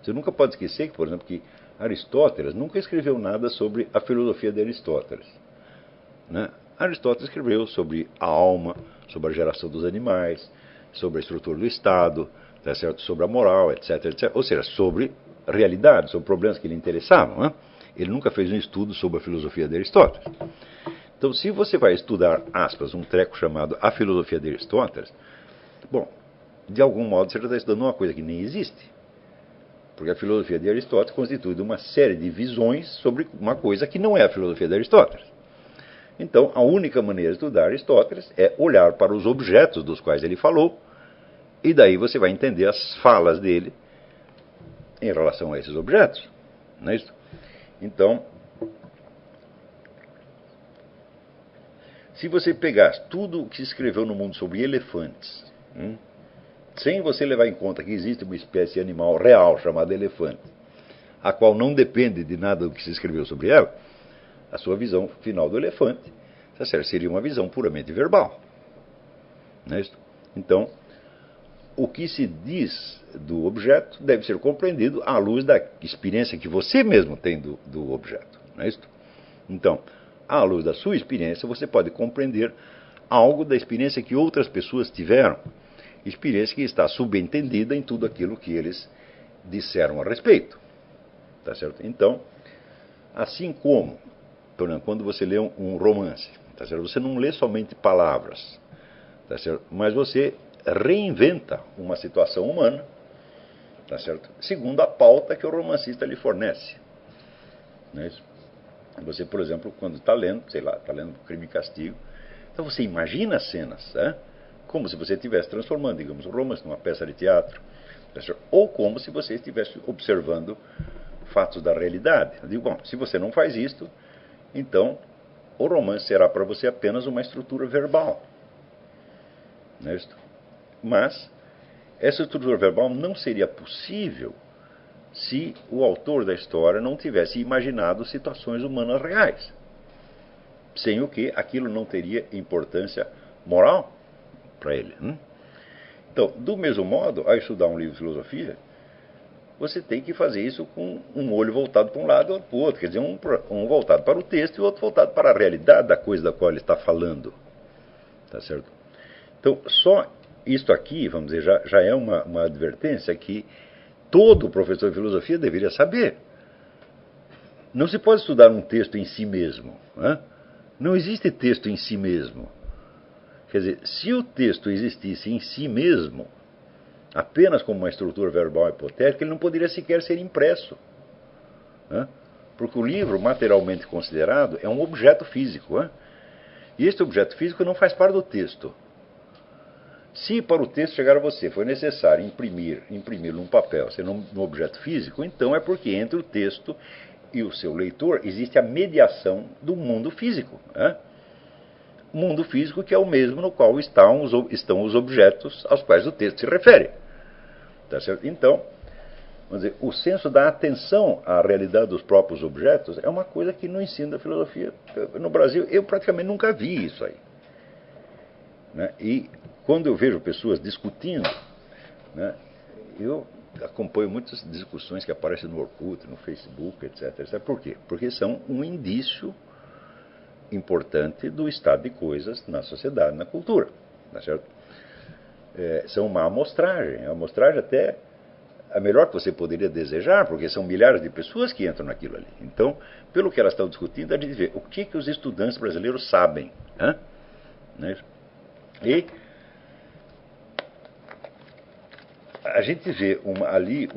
Você nunca pode esquecer que, por exemplo, que Aristóteles nunca escreveu nada sobre a filosofia de Aristóteles. Né? Aristóteles escreveu sobre a alma, sobre a geração dos animais, sobre a estrutura do Estado, tá certo? Sobre a moral, etc, etc. Ou seja, sobre realidade, sobre problemas que lhe interessavam. Né? Ele nunca fez um estudo sobre a filosofia de Aristóteles. Então, se você vai estudar, aspas, um treco chamado A Filosofia de Aristóteles, bom, de algum modo você já está estudando uma coisa que nem existe. Porque a filosofia de Aristóteles constitui uma série de visões sobre uma coisa que não é a filosofia de Aristóteles. Então, a única maneira de estudar Aristóteles é olhar para os objetos dos quais ele falou, e daí você vai entender as falas dele em relação a esses objetos. Não é isso? Então, se você pegar tudo o que se escreveu no mundo sobre elefantes, sem você levar em conta que existe uma espécie animal real chamada elefante, a qual não depende de nada do que se escreveu sobre ela, a sua visão final do elefante seria uma visão puramente verbal. Não é isso? Então, o que se diz do objeto deve ser compreendido à luz da experiência que você mesmo tem do objeto. Não é isso? Então, à luz da sua experiência, você pode compreender algo da experiência que outras pessoas tiveram. Experiência que está subentendida em tudo aquilo que eles disseram a respeito. Tá certo? Então, assim como, por exemplo, quando você lê um romance, tá certo? Você não lê somente palavras, tá certo? Mas você reinventa uma situação humana, tá certo? Segundo a pauta que o romancista lhe fornece. Não é isso? Você, por exemplo, quando está lendo, sei lá, está lendo Crime e Castigo, então você imagina as cenas, como se você estivesse transformando, digamos, o romance numa peça de teatro, tá certo? Ou como se você estivesse observando fatos da realidade. Eu digo, bom, se você não faz isto, então o romance será para você apenas uma estrutura verbal. Não é isso? Mas essa estrutura verbal não seria possível se o autor da história não tivesse imaginado situações humanas reais. Sem o que aquilo não teria importância moral para ele. Então, do mesmo modo, ao estudar um livro de filosofia, você tem que fazer isso com um olho voltado para um lado e outro para o outro. Quer dizer, um voltado para o texto e o outro voltado para a realidade da coisa da qual ele está falando. Tá certo? Então, só isto aqui, vamos dizer, já é uma advertência que todo professor de filosofia deveria saber. Não se pode estudar um texto em si mesmo. Não existe texto em si mesmo. Quer dizer, se o texto existisse em si mesmo, apenas como uma estrutura verbal hipotética, ele não poderia sequer ser impresso. Porque o livro, materialmente considerado, é um objeto físico. E este objeto físico não faz parte do texto. Se para o texto chegar a você foi necessário imprimir num papel, sendo num objeto físico, então é porque entre o texto e o seu leitor existe a mediação do mundo físico. O mundo físico que é o mesmo no qual estão os objetos aos quais o texto se refere. Tá certo? Então, vamos dizer, o senso da atenção à realidade dos próprios objetos é uma coisa que no ensino da filosofia no Brasil eu praticamente nunca vi isso aí. E quando eu vejo pessoas discutindo, eu acompanho muitas discussões que aparecem no Orkut, no Facebook, etc, etc. Por quê? Porque são um indício importante do estado de coisas na sociedade, na cultura. Tá certo? São uma amostragem. A amostragem até a melhor que você poderia desejar, porque são milhares de pessoas que entram naquilo ali. Então, pelo que elas estão discutindo, a gente vê o que os estudantes brasileiros sabem. Não é isso? E a gente vê ali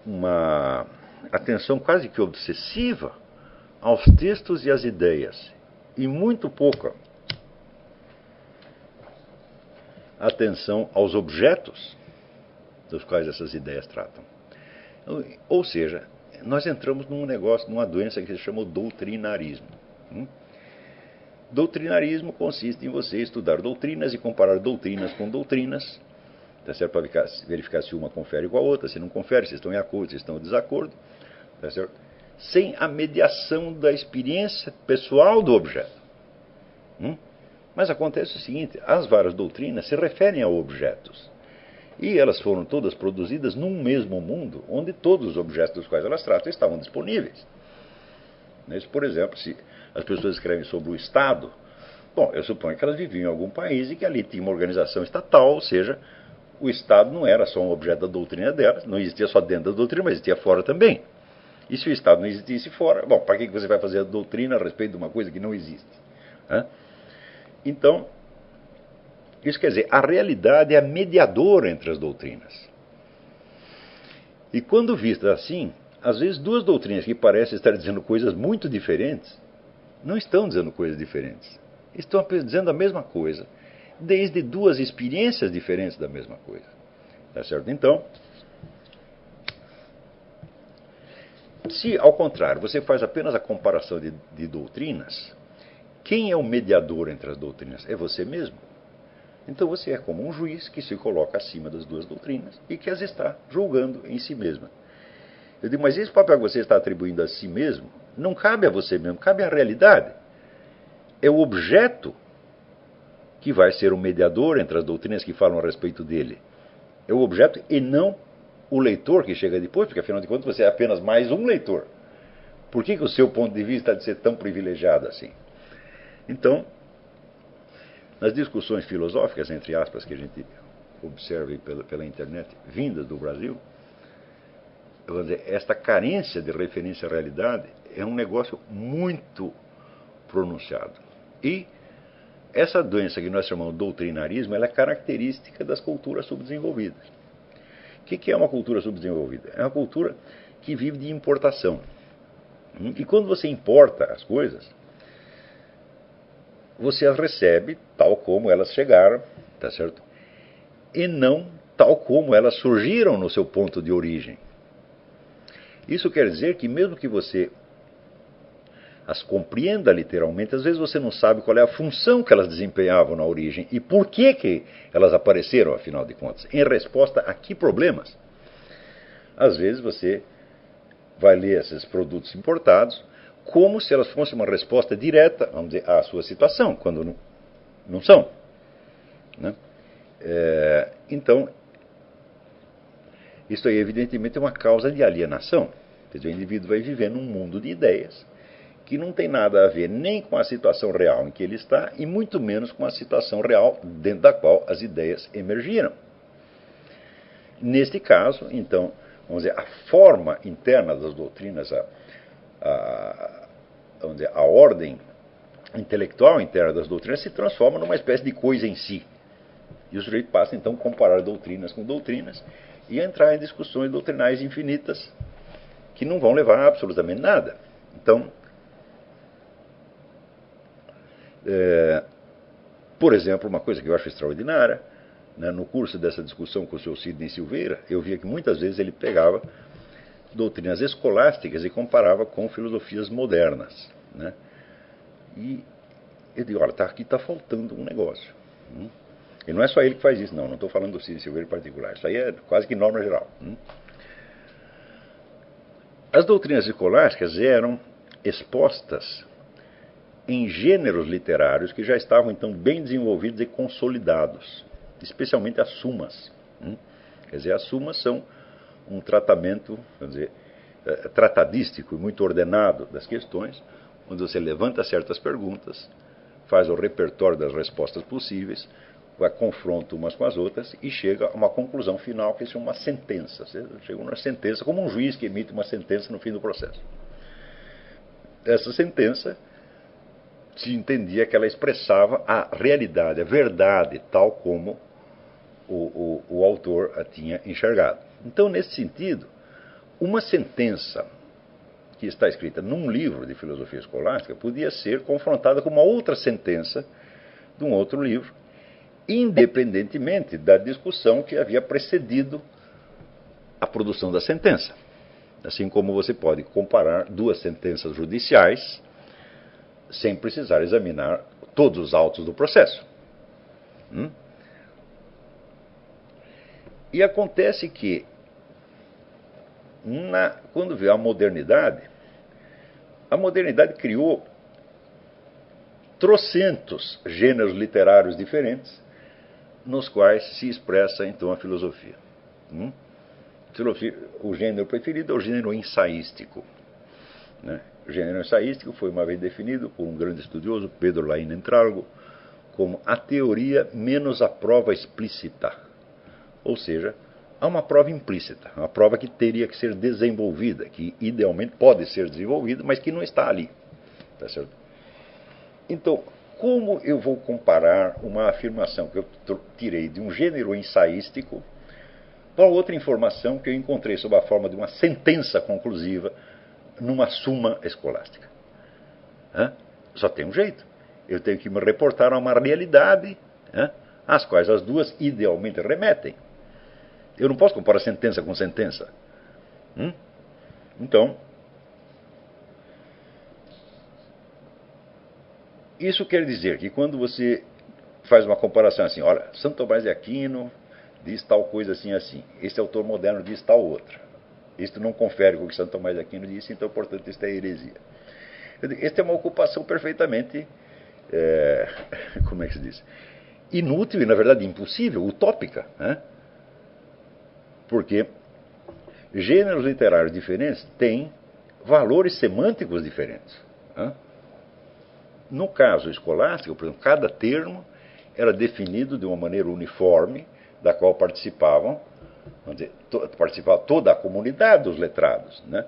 uma atenção quase que obsessiva aos textos e às ideias, e muito pouca atenção aos objetos dos quais essas ideias tratam. Ou seja, nós entramos num negócio, numa doença que se chama doutrinarismo. Doutrinarismo consiste em você estudar doutrinas e comparar doutrinas com doutrinas, tá certo? Para verificar se uma confere com a outra, se não confere, se estão em acordo, se estão em desacordo, tá certo? Sem a mediação da experiência pessoal do objeto. Mas acontece o seguinte, as várias doutrinas se referem a objetos. E elas foram todas produzidas num mesmo mundo, onde todos os objetos dos quais elas tratam estavam disponíveis. Por exemplo, se as pessoas escrevem sobre o Estado, bom, eu suponho que elas viviam em algum país e que ali tinha uma organização estatal, ou seja, o Estado não era só um objeto da doutrina delas, não existia só dentro da doutrina, mas existia fora também. E se o Estado não existisse fora, bom, para que você vai fazer a doutrina a respeito de uma coisa que não existe? Então, isso quer dizer, a realidade é a mediadora entre as doutrinas. E quando vistas assim, às vezes duas doutrinas que parecem estar dizendo coisas muito diferentes, não estão dizendo coisas diferentes. Estão dizendo a mesma coisa, desde duas experiências diferentes da mesma coisa. Tá certo? Então, se ao contrário você faz apenas a comparação de doutrinas, quem é o mediador entre as doutrinas? É você mesmo. Então você é como um juiz que se coloca acima das duas doutrinas e que as está julgando em si mesma. Eu digo, mas esse papel que você está atribuindo a si mesmo não cabe a você mesmo, cabe à realidade. É o objeto que vai ser o mediador entre as doutrinas que falam a respeito dele. É o objeto e não o leitor que chega depois, porque afinal de contas você é apenas mais um leitor. Por que o seu ponto de vista há de ser tão privilegiado assim? Então, nas discussões filosóficas, entre aspas, que a gente observa pela internet, vindas do Brasil, eu vou dizer, esta carência de referência à realidade é um negócio muito pronunciado. E essa doença que nós chamamos de doutrinarismo, ela é característica das culturas subdesenvolvidas. O que é uma cultura subdesenvolvida? É uma cultura que vive de importação. E quando você importa as coisas, você as recebe tal como elas chegaram, tá certo? E não tal como elas surgiram no seu ponto de origem. Isso quer dizer que mesmo que você as compreenda literalmente, às vezes você não sabe qual é a função que elas desempenhavam na origem e por que elas apareceram, afinal de contas, em resposta a que problemas. Às vezes você vai ler esses produtos importados como se elas fossem uma resposta direta, vamos dizer, à sua situação, quando não são. Né? Então, isso aí evidentemente é uma causa de alienação. Quer dizer, o indivíduo vai viver num mundo de ideias que não tem nada a ver nem com a situação real em que ele está e muito menos com a situação real dentro da qual as ideias emergiram. Neste caso, então, vamos dizer, a forma interna das doutrinas, vamos dizer, a ordem intelectual interna das doutrinas se transforma numa espécie de coisa em si. E o sujeito passa, então, a comparar doutrinas com doutrinas e a entrar em discussões doutrinais infinitas que não vão levar a absolutamente nada. Então, por exemplo, uma coisa que eu acho extraordinária, né, no curso dessa discussão com o Sr. Sidney Silveira, eu via que muitas vezes ele pegava doutrinas escolásticas e comparava com filosofias modernas. Né? E eu digo, olha, aqui está faltando um negócio. E não é só ele que faz isso, não estou falando do Sidney Silveira em particular, isso aí é quase que norma geral. As doutrinas escolásticas eram expostas em gêneros literários que já estavam então bem desenvolvidos e consolidados, especialmente as sumas. Quer dizer, as sumas são um tratamento, vamos dizer, tratadístico e muito ordenado das questões, onde você levanta certas perguntas, faz o repertório das respostas possíveis, vai confronta umas com as outras e chega a uma conclusão final que é uma sentença. Você chega a uma sentença como um juiz que emite uma sentença no fim do processo. Essa sentença se entendia que ela expressava a realidade, a verdade, tal como o autor a tinha enxergado. Então, nesse sentido, uma sentença que está escrita num livro de filosofia escolástica podia ser confrontada com uma outra sentença de um outro livro, independentemente da discussão que havia precedido a produção da sentença. Assim como você pode comparar duas sentenças judiciais sem precisar examinar todos os autos do processo. E acontece que, quando veio a modernidade criou trocentos gêneros literários diferentes nos quais se expressa então a filosofia. O gênero preferido é o gênero ensaístico. Né? O gênero ensaístico foi uma vez definido por um grande estudioso, Pedro Laín Entralgo, como a teoria menos a prova explícita. Ou seja, há uma prova implícita, uma prova que teria que ser desenvolvida, que idealmente pode ser desenvolvida, mas que não está ali. Tá certo? Então, como eu vou comparar uma afirmação que eu tirei de um gênero ensaístico com outra informação que eu encontrei sob a forma de uma sentença conclusiva numa suma escolástica? Só tem um jeito. Eu tenho que me reportar a uma realidade, né, às quais as duas idealmente remetem. Eu não posso comparar sentença com sentença. Então, isso quer dizer que quando você faz uma comparação assim, olha, Santo Tomás de Aquino diz tal coisa assim assim, esse autor moderno diz tal outra. Isto não confere com o que Santo Tomás de Aquino disse, então, portanto, isto é heresia. Esta é uma ocupação perfeitamente, como é que se diz? Inútil e, na verdade, impossível, utópica. Né? Porque gêneros literários diferentes têm valores semânticos diferentes. Né? No caso escolástico, por exemplo, cada termo era definido de uma maneira uniforme, da qual participavam, vamos dizer, participava toda a comunidade dos letrados. Né?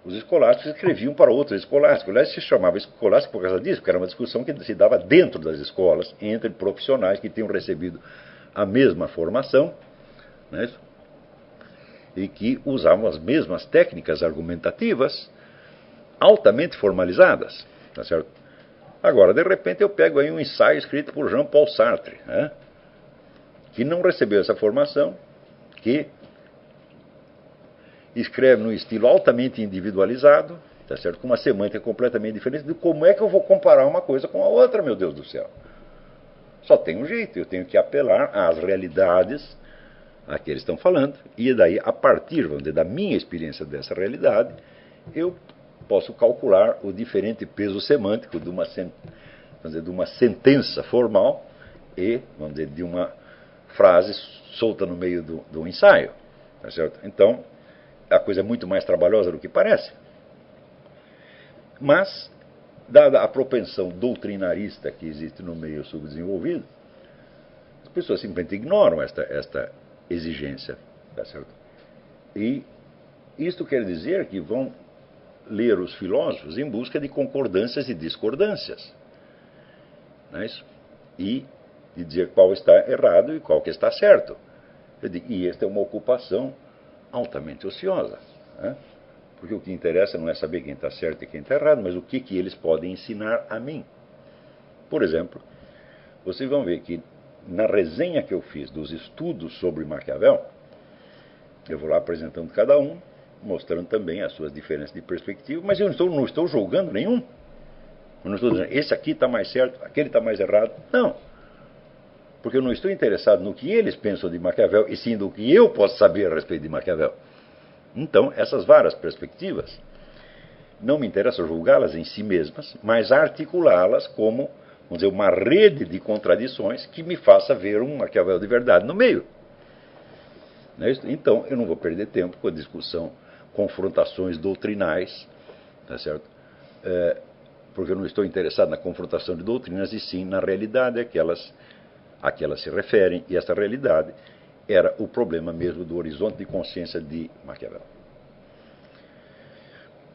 Os escolásticos escreviam para outros escolásticos. Aliás, se chamava escolástico por causa disso, porque era uma discussão que se dava dentro das escolas, entre profissionais que tinham recebido a mesma formação, né, e que usavam as mesmas técnicas argumentativas altamente formalizadas. Tá certo? Agora, de repente, eu pego aí um ensaio escrito por Jean-Paul Sartre, né, que não recebeu essa formação, que escreve num estilo altamente individualizado, tá certo? Com uma semântica completamente diferente, de como é que eu vou comparar uma coisa com a outra, meu Deus do céu. Só tem um jeito, eu tenho que apelar às realidades a que eles estão falando, e daí, a partir, vamos dizer, da minha experiência dessa realidade, eu posso calcular o diferente peso semântico de uma, vamos dizer, de uma sentença formal e, vamos dizer, de uma frase solta no meio do ensaio. Tá certo? Então, a coisa é muito mais trabalhosa do que parece. Mas, dada a propensão doutrinarista que existe no meio subdesenvolvido, as pessoas simplesmente ignoram esta exigência. Tá certo? E isto quer dizer que vão ler os filósofos em busca de concordâncias e discordâncias. Não é isso? E de dizer qual está errado e qual que está certo. E esta é uma ocupação altamente ociosa. Né? Porque o que interessa não é saber quem está certo e quem está errado, mas o que eles podem ensinar a mim. Por exemplo, vocês vão ver que na resenha que eu fiz dos estudos sobre Maquiavel, eu vou lá apresentando cada um, mostrando também as suas diferenças de perspectiva, mas eu não estou julgando nenhum. Eu não estou dizendo, esse aqui está mais certo, aquele está mais errado. Não. Porque eu não estou interessado no que eles pensam de Maquiavel, e sim do que eu posso saber a respeito de Maquiavel. Então, essas várias perspectivas, não me interessa julgá-las em si mesmas, mas articulá-las como, vamos dizer, uma rede de contradições que me faça ver um Maquiavel de verdade no meio. Não é isso? Então, eu não vou perder tempo com a discussão, confrontações doutrinais, tá certo? Porque eu não estou interessado na confrontação de doutrinas, e sim na realidade a que elas se referem, e essa realidade era o problema mesmo do horizonte de consciência de Maquiavel.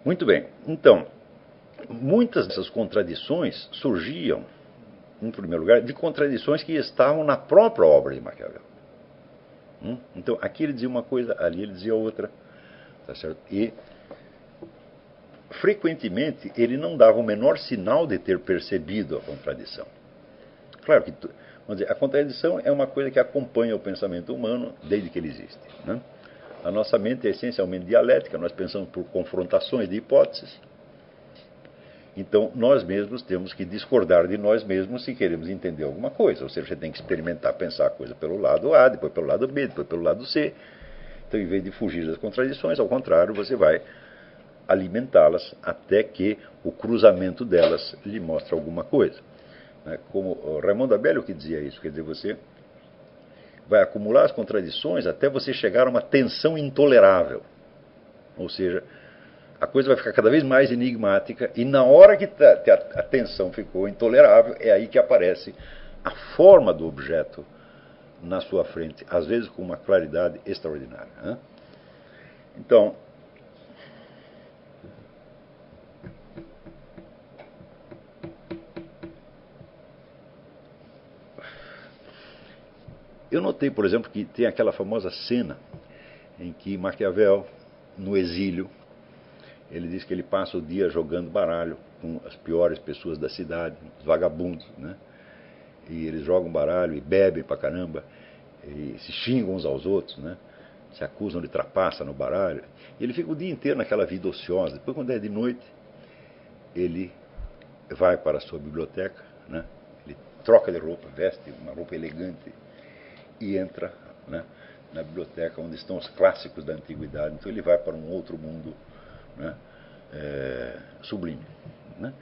Muito bem, então, muitas dessas contradições surgiam, em primeiro lugar, de contradições que estavam na própria obra de Maquiavel. Então, aqui ele dizia uma coisa, ali ele dizia outra, tá certo? E, frequentemente, ele não dava o menor sinal de ter percebido a contradição. Claro que, vamos dizer, a contradição é uma coisa que acompanha o pensamento humano desde que ele existe. Né? A nossa mente é essencialmente dialética, nós pensamos por confrontações de hipóteses. Então, nós mesmos temos que discordar de nós mesmos se queremos entender alguma coisa. Ou seja, você tem que experimentar, pensar a coisa pelo lado A, depois pelo lado B, depois pelo lado C. Então, em vez de fugir das contradições, ao contrário, você vai alimentá-las até que o cruzamento delas lhe mostre alguma coisa. Como Raimundo Abelio que dizia isso, quer dizer, você vai acumular as contradições até você chegar a uma tensão intolerável. Ou seja, a coisa vai ficar cada vez mais enigmática, e na hora que a tensão ficou intolerável, é aí que aparece a forma do objeto na sua frente, às vezes com uma claridade extraordinária. Né? Então, eu notei, por exemplo, que tem aquela famosa cena em que Maquiavel, no exílio, Ele diz que ele passa o dia jogando baralho com as piores pessoas da cidade, os vagabundos, né? E eles jogam baralho e bebem pra caramba, e se xingam uns aos outros, né? Se acusam de trapaça no baralho. E ele fica o dia inteiro naquela vida ociosa. Depois, quando é de noite, ele vai para a sua biblioteca, né? Ele troca de roupa, veste uma roupa elegante e entra, né, na biblioteca onde estão os clássicos da antiguidade. Então ele vai para um outro mundo, né, sublime, né?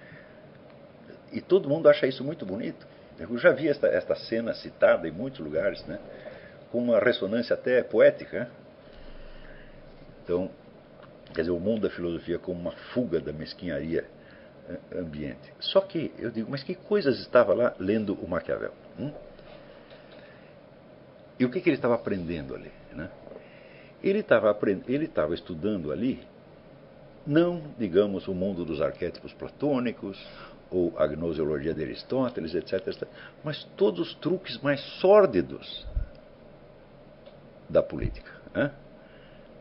E todo mundo acha isso muito bonito. Eu já vi esta cena citada em muitos lugares, né, com uma ressonância até poética, né? Então, quer dizer, o mundo da filosofia como uma fuga da mesquinharia ambiente. Só que eu digo, mas que coisas estava lá lendo o Maquiavel? E o que ele estava aprendendo ali, né? Ele estava estudando ali, não, digamos, o mundo dos arquétipos platônicos, ou a gnoseologia de Aristóteles, etc., mas todos os truques mais sórdidos da política, né?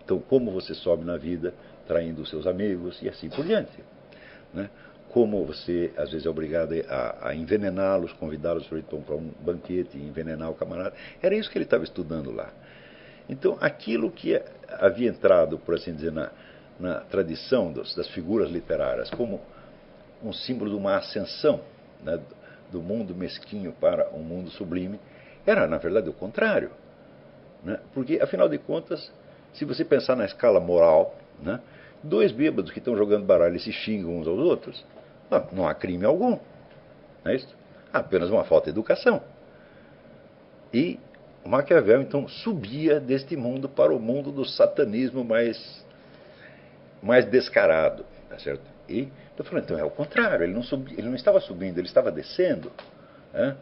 Então, como você sobe na vida traindo os seus amigos e assim por diante, né? Como você, às vezes, é obrigado a envenená-los, convidá-los para um banquete e envenenar o camarada. Era isso que ele estava estudando lá. Então, aquilo que havia entrado, por assim dizer, na tradição das figuras literárias como um símbolo de uma ascensão, né, do mundo mesquinho para um mundo sublime, era, na verdade, o contrário, né? Porque, afinal de contas, se você pensar na escala moral, né, dois bêbados que estão jogando baralho e se xingam uns aos outros, não há crime algum. Não é isso? Há apenas uma falta de educação. E Maquiavel, então, subia deste mundo para o mundo do satanismo mais descarado. Tá certo? E estou falando, então é o contrário. Ele não estava subindo, ele estava descendo, né?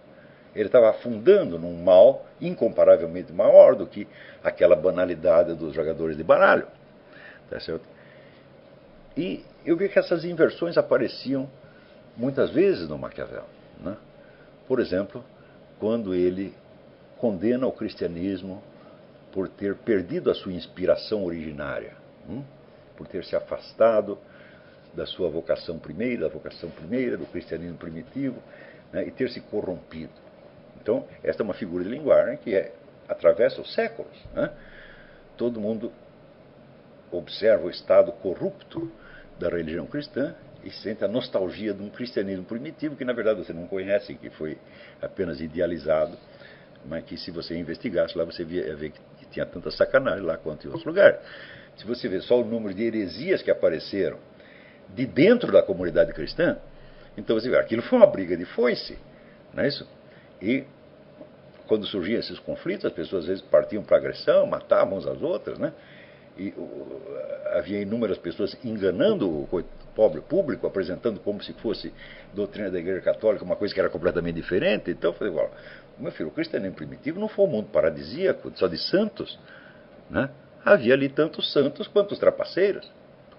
Ele estava afundando num mal incomparavelmente maior do que aquela banalidade dos jogadores de baralho. Tá certo? E eu vi que essas inversões apareciam muitas vezes no Maquiavel, né? Por exemplo, quando ele condena o cristianismo por ter perdido a sua inspiração originária, por ter se afastado da sua vocação primeira, do cristianismo primitivo, né, e ter se corrompido. Então, esta é uma figura de linguagem que atravessa os séculos, né? Todo mundo observa o estado corrupto da religião cristã e sente a nostalgia de um cristianismo primitivo que, na verdade, você não conhece, que foi apenas idealizado, mas que, se você investigasse lá, você ia ver que tinha tanta sacanagem lá quanto em outros lugares. Se você vê só o número de heresias que apareceram de dentro da comunidade cristã, então você vê, aquilo foi uma briga de foice, não é isso? E quando surgiam esses conflitos, as pessoas às vezes partiam para agressão, matavam umas às outras, né? E havia inúmeras pessoas enganando o pobre público, apresentando como se fosse doutrina da Igreja Católica, uma coisa que era completamente diferente. Então eu falei, meu filho, o cristianismo primitivo não foi um mundo paradisíaco, só de santos, né? Havia ali tantos santos quanto os trapaceiros,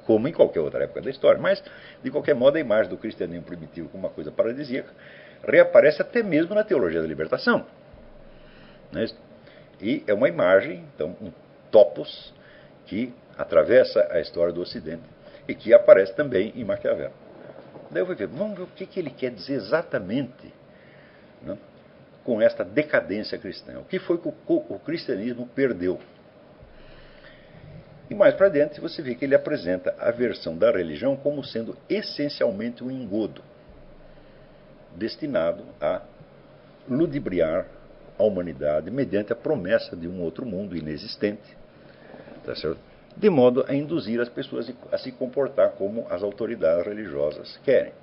como em qualquer outra época da história. Mas, de qualquer modo, a imagem do cristianismo primitivo como uma coisa paradisíaca reaparece até mesmo na teologia da libertação, né? E é uma imagem, então, um topos que atravessa a história do Ocidente e que aparece também em Maquiavel. Daí eu vou ver, vamos ver o que ele quer dizer exatamente, né, com esta decadência cristã. O que foi que o cristianismo perdeu? E mais para dentro você vê que ele apresenta a versão da religião como sendo essencialmente um engodo, destinado a ludibriar a humanidade mediante a promessa de um outro mundo inexistente, tá certo? De modo a induzir as pessoas a se comportar como as autoridades religiosas querem.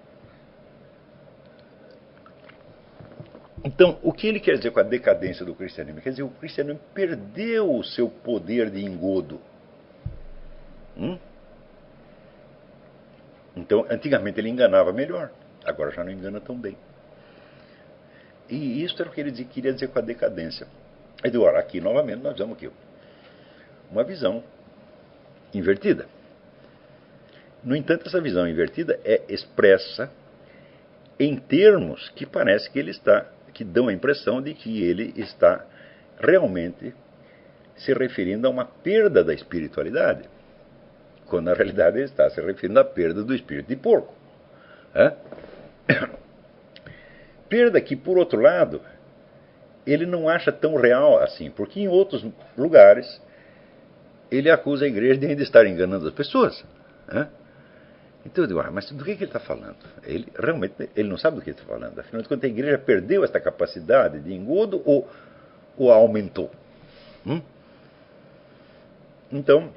Então, o que ele quer dizer com a decadência do cristianismo? Quer dizer, o cristianismo perdeu o seu poder de engodo. Então, antigamente ele enganava melhor, agora já não engana tão bem. E isso era o que ele queria dizer com a decadência. Agora, aqui novamente nós vemos aqui uma visão invertida. No entanto, essa visão invertida é expressa em termos que parece que dão a impressão de que ele está realmente se referindo a uma perda da espiritualidade. quando na realidade ele está se referindo à perda do espírito de porco. É? Perda que, por outro lado, ele não acha tão real assim, porque em outros lugares ele acusa a igreja de ainda estar enganando as pessoas. É? Então eu digo, mas do que ele está falando? Ele realmente ele não sabe do que ele está falando. Afinal de contas, a igreja perdeu esta capacidade de engodo ou a aumentou? Então,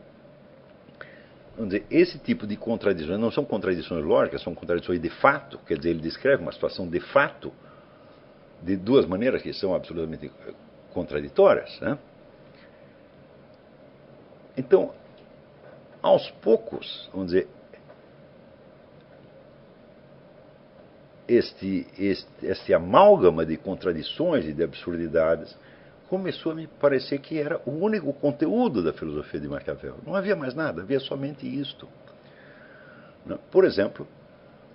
vamos dizer, esse tipo de contradições não são contradições lógicas, são contradições de fato. Quer dizer, ele descreve uma situação de fato de duas maneiras que são absolutamente contraditórias. Né? Então, aos poucos, vamos dizer, este amálgama de contradições e de absurdidades começou a me parecer que era o único conteúdo da filosofia de Maquiavel. Não havia mais nada, havia somente isto. Por exemplo,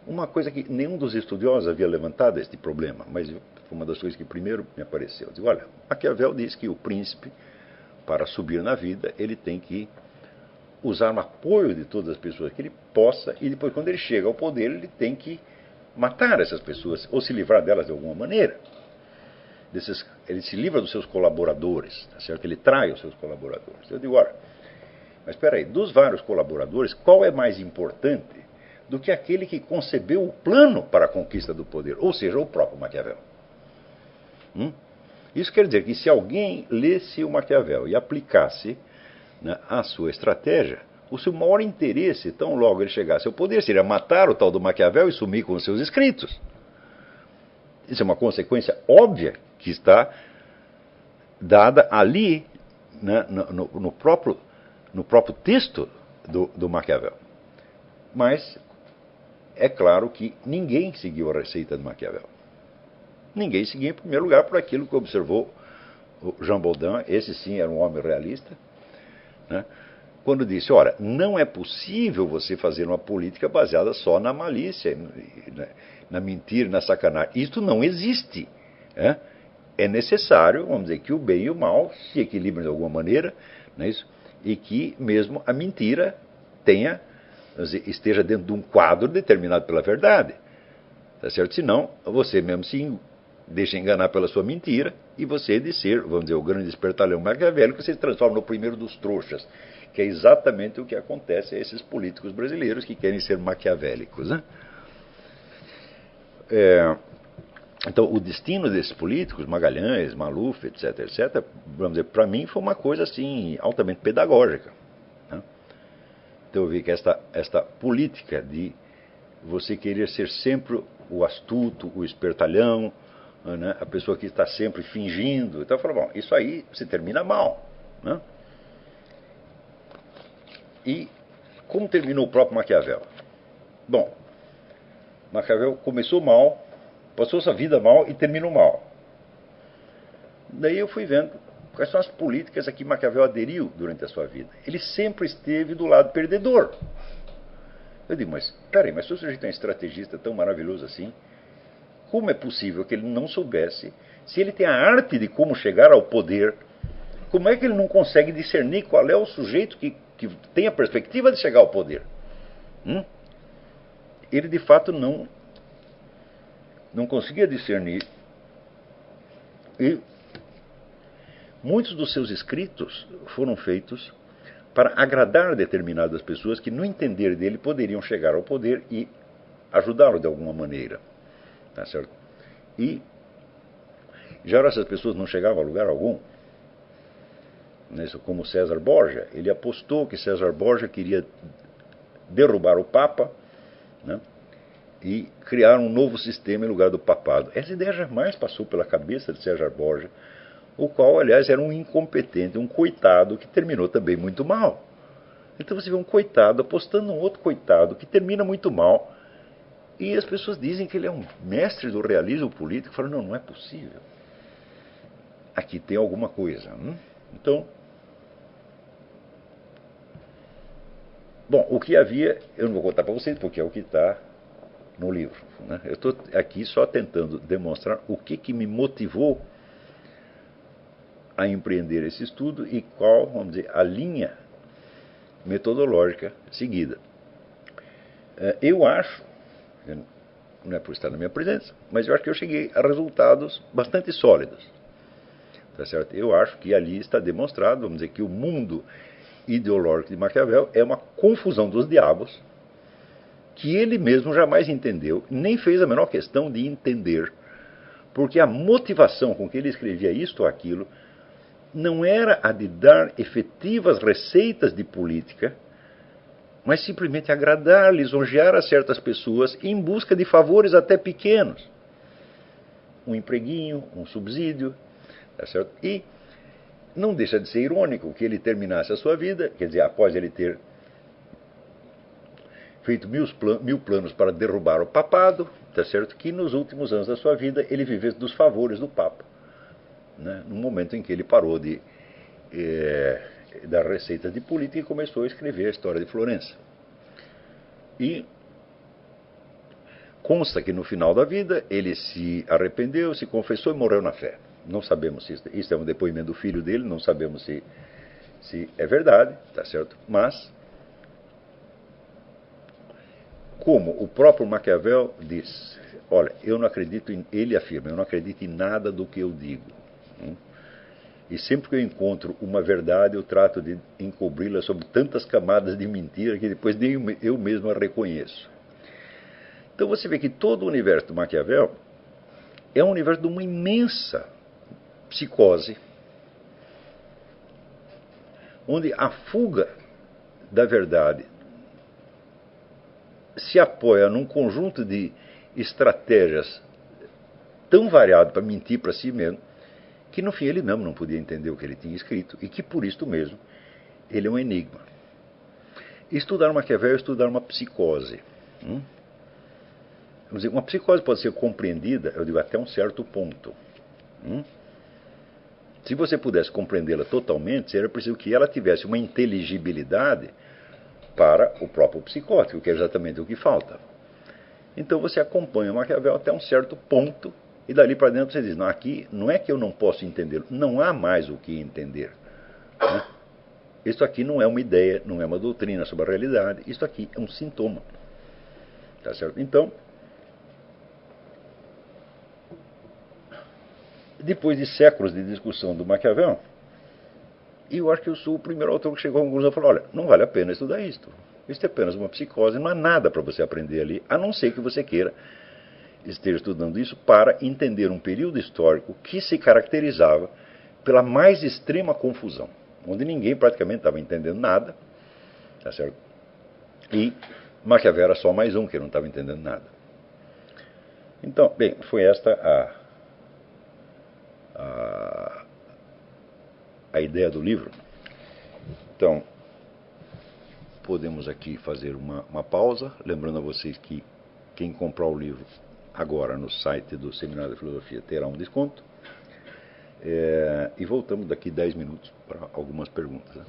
uma coisa que nenhum dos estudiosos havia levantado este problema, mas foi uma das coisas que primeiro me apareceu. Eu digo, olha, Maquiavel diz que o príncipe, para subir na vida, ele tem que usar o apoio de todas as pessoas que ele possa, e depois, quando ele chega ao poder, ele tem que matar essas pessoas, ou se livrar delas de alguma maneira. Ele se livra dos seus colaboradores, tá certo? Ele trai os seus colaboradores. Eu digo, olha, mas espera aí, dos vários colaboradores, qual é mais importante do que aquele que concebeu o plano para a conquista do poder, ou seja, o próprio Maquiavel? Isso quer dizer que se alguém lesse o Maquiavel e aplicasse, né, a sua estratégia, o seu maior interesse, tão logo ele chegasse ao poder, seria matar o tal do Maquiavel e sumir com os seus escritos. Isso é uma consequência óbvia que está dada ali, né, no próprio texto do Maquiavel. Mas é claro que ninguém seguiu a receita de Maquiavel. Ninguém seguiu, em primeiro lugar, por aquilo que observou o Jean Baudin. Esse sim era um homem realista, né? Quando disse, ora, não é possível você fazer uma política baseada só na malícia, na mentira, na sacanagem. Isto não existe. É necessário, vamos dizer, que o bem e o mal se equilibrem de alguma maneira, não é isso? E que mesmo a mentira esteja dentro de um quadro determinado pela verdade. Tá certo? Senão, você mesmo se deixa enganar pela sua mentira e você, de ser, vamos dizer, o grande espertalhão maquiavélico, você se transforma no primeiro dos trouxas, que é exatamente o que acontece a esses políticos brasileiros que querem ser maquiavélicos. Né? Então, o destino desses políticos, Magalhães, Maluf, etc., vamos dizer, para mim foi uma coisa assim altamente pedagógica. Né? Então, eu vi que esta política de você querer ser sempre o astuto, o espertalhão, né? A pessoa que está sempre fingindo. Então eu falo, bom, isso aí se termina mal. Né? E como terminou o próprio Maquiavel? Bom, Maquiavel começou mal, passou sua vida mal e terminou mal. Daí eu fui vendo quais são as políticas a que Maquiavel aderiu durante a sua vida. Ele sempre esteve do lado perdedor. Eu digo, mas peraí, mas se o sujeito é um estrategista tão maravilhoso assim, como é possível que ele não soubesse, se ele tem a arte de como chegar ao poder, como é que ele não consegue discernir qual é o sujeito que tem a perspectiva de chegar ao poder? Ele de fato não conseguia discernir. E muitos dos seus escritos foram feitos para agradar determinadas pessoas que, no entender dele, poderiam chegar ao poder e ajudá-lo de alguma maneira. Tá certo? E, já essas pessoas não chegavam a lugar algum. Como César Borgia, ele apostou que César Borgia queria derrubar o Papa, né, e criar um novo sistema em lugar do papado. Essa ideia jamais passou pela cabeça de César Borgia, o qual, aliás, era um incompetente, um coitado que terminou também muito mal. Então você vê um coitado apostando num outro coitado que termina muito mal, e as pessoas dizem que ele é um mestre do realismo político. Falam, não é possível. Aqui tem alguma coisa. Então, bom, o que havia, eu não vou contar para vocês, porque é o que está no livro. Né? Eu estou aqui só tentando demonstrar o que me motivou a empreender esse estudo e qual, vamos dizer, a linha metodológica seguida. Eu acho, não é por estar na minha presença, mas eu acho que eu cheguei a resultados bastante sólidos. Tá certo? Eu acho que ali está demonstrado, vamos dizer, que o mundo ideológico de Maquiavel é uma confusão dos diabos, que ele mesmo jamais entendeu, nem fez a menor questão de entender, porque a motivação com que ele escrevia isto ou aquilo não era a de dar efetivas receitas de política, mas simplesmente agradar, lisonjear a certas pessoas em busca de favores até pequenos. Um empreguinho, um subsídio, tá certo? E não deixa de ser irônico que ele terminasse a sua vida, quer dizer, após ele ter feito mil planos para derrubar o papado, tá certo? Que nos últimos anos da sua vida ele vivesse dos favores do Papa, né? No momento em que ele parou de dar receitas de política e começou a escrever a história de Florença. E consta que no final da vida ele se arrependeu, se confessou e morreu na fé. Não sabemos se isso é um depoimento do filho dele, não sabemos se é verdade, tá certo? Mas, como o próprio Maquiavel diz, olha, eu não acredito ele afirma, eu não acredito em nada do que eu digo. E sempre que eu encontro uma verdade, eu trato de encobri-la sob tantas camadas de mentira que depois eu mesmo a reconheço. Então você vê que todo o universo do Maquiavel é um universo de uma imensa psicose, onde a fuga da verdade se apoia num conjunto de estratégias tão variado para mentir para si mesmo, que no fim ele mesmo não podia entender o que ele tinha escrito e que por isto mesmo ele é um enigma. Estudar Maquiavel é estudar uma psicose. Vamos dizer, uma psicose pode ser compreendida, eu digo, até um certo ponto. Se você pudesse compreendê-la totalmente, seria preciso que ela tivesse uma inteligibilidade para o próprio psicótico, que é exatamente o que falta. Então você acompanha o Maquiavel até um certo ponto, e dali para dentro você diz, não, aqui não é que eu não posso entender, não há mais o que entender. Né? Isso aqui não é uma ideia, não é uma doutrina sobre a realidade, isso aqui é um sintoma. Tá certo? Então, depois de séculos de discussão do Maquiavel, eu acho que eu sou o primeiro autor que chegou à conclusão e falou, olha, não vale a pena estudar isto. Isto é apenas uma psicose, não há nada para você aprender ali, a não ser que você queira esteja estudando isso para entender um período histórico que se caracterizava pela mais extrema confusão, onde ninguém praticamente estava entendendo nada, tá certo? E Maquiavel era só mais um que não estava entendendo nada. Então, bem, foi esta a ideia do livro. Então, podemos aqui fazer uma pausa, lembrando a vocês que quem comprar o livro agora no site do Seminário de Filosofia terá um desconto. E voltamos daqui 10 minutos para algumas perguntas.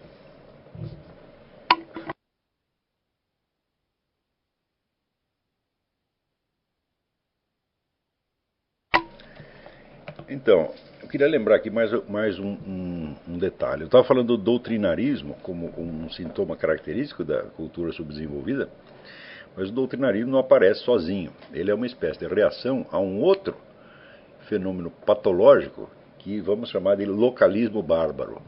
Então, eu queria lembrar aqui mais um detalhe. Eu estava falando do doutrinarismo como um sintoma característico da cultura subdesenvolvida, mas o doutrinarismo não aparece sozinho. Ele é uma espécie de reação a um outro fenômeno patológico que vamos chamar de localismo bárbaro.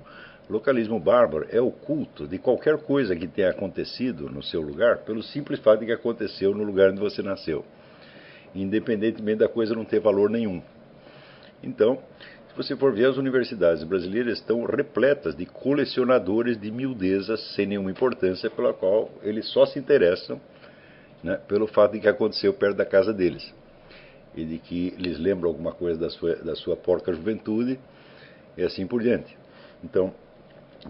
Localismo bárbaro é o culto de qualquer coisa que tenha acontecido no seu lugar pelo simples fato de que aconteceu no lugar onde você nasceu, independentemente da coisa não ter valor nenhum. Então, se você for ver, as universidades brasileiras estão repletas de colecionadores de miudezas sem nenhuma importância, pela qual eles só se interessam, né, pelo fato de que aconteceu perto da casa deles e de que lhes lembra alguma coisa da sua porca juventude e assim por diante. Então,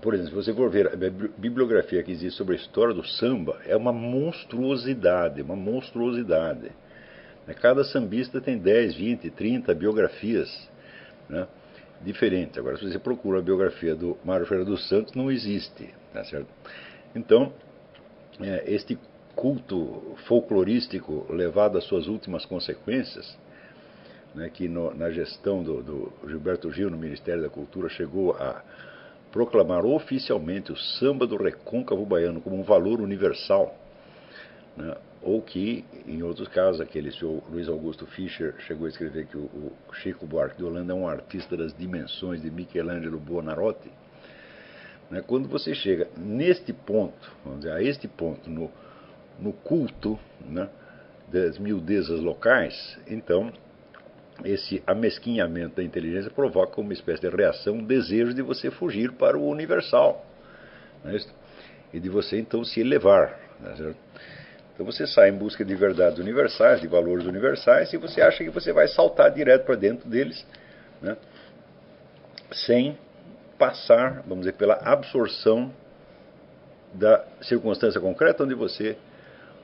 por exemplo, se você for ver a bibliografia que existe sobre a história do samba, é uma monstruosidade, uma monstruosidade. Cada sambista tem 10, 20, 30 biografias, né, diferentes. Agora, se você procura a biografia do Mário Ferreira dos Santos, não existe. Tá certo? Então, este culto folclorístico levado às suas últimas consequências, né, que na gestão do Gilberto Gil no Ministério da Cultura chegou a proclamar oficialmente o samba do recôncavo baiano como um valor universal, né? Ou que, em outros casos, aquele senhor Luiz Augusto Fischer chegou a escrever que o Chico Buarque de Holanda é um artista das dimensões de Michelangelo Buonarroti, né? Quando você chega neste ponto, vamos dizer, a este ponto, no culto, né, das miudezas locais, então esse amesquinhamento da inteligência provoca uma espécie de reação, um desejo de você fugir para o universal, né? E de você então se elevar, né? Então você sai em busca de verdades universais, de valores universais, e você acha que você vai saltar direto para dentro deles, né, sem passar, vamos dizer, pela absorção da circunstância concreta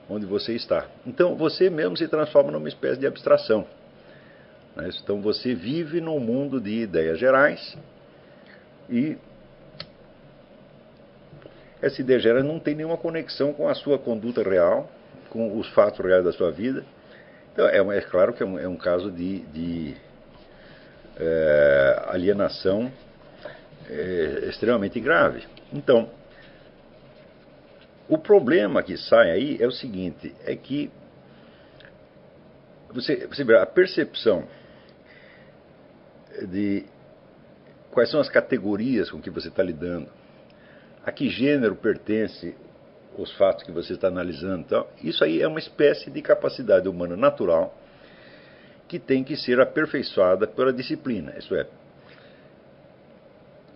onde você está. Então você mesmo se transforma numa espécie de abstração, né? Então você vive num mundo de ideias gerais e essa ideia geral não tem nenhuma conexão com a sua conduta real, com os fatos reais da sua vida. Então é claro que é um caso de alienação extremamente grave. Então, o problema que sai aí é o seguinte, é que você vê a percepção de quais são as categorias com que você está lidando, a que gênero pertence os fatos que você está analisando. Então, isso aí é uma espécie de capacidade humana natural que tem que ser aperfeiçoada pela disciplina. Isso é,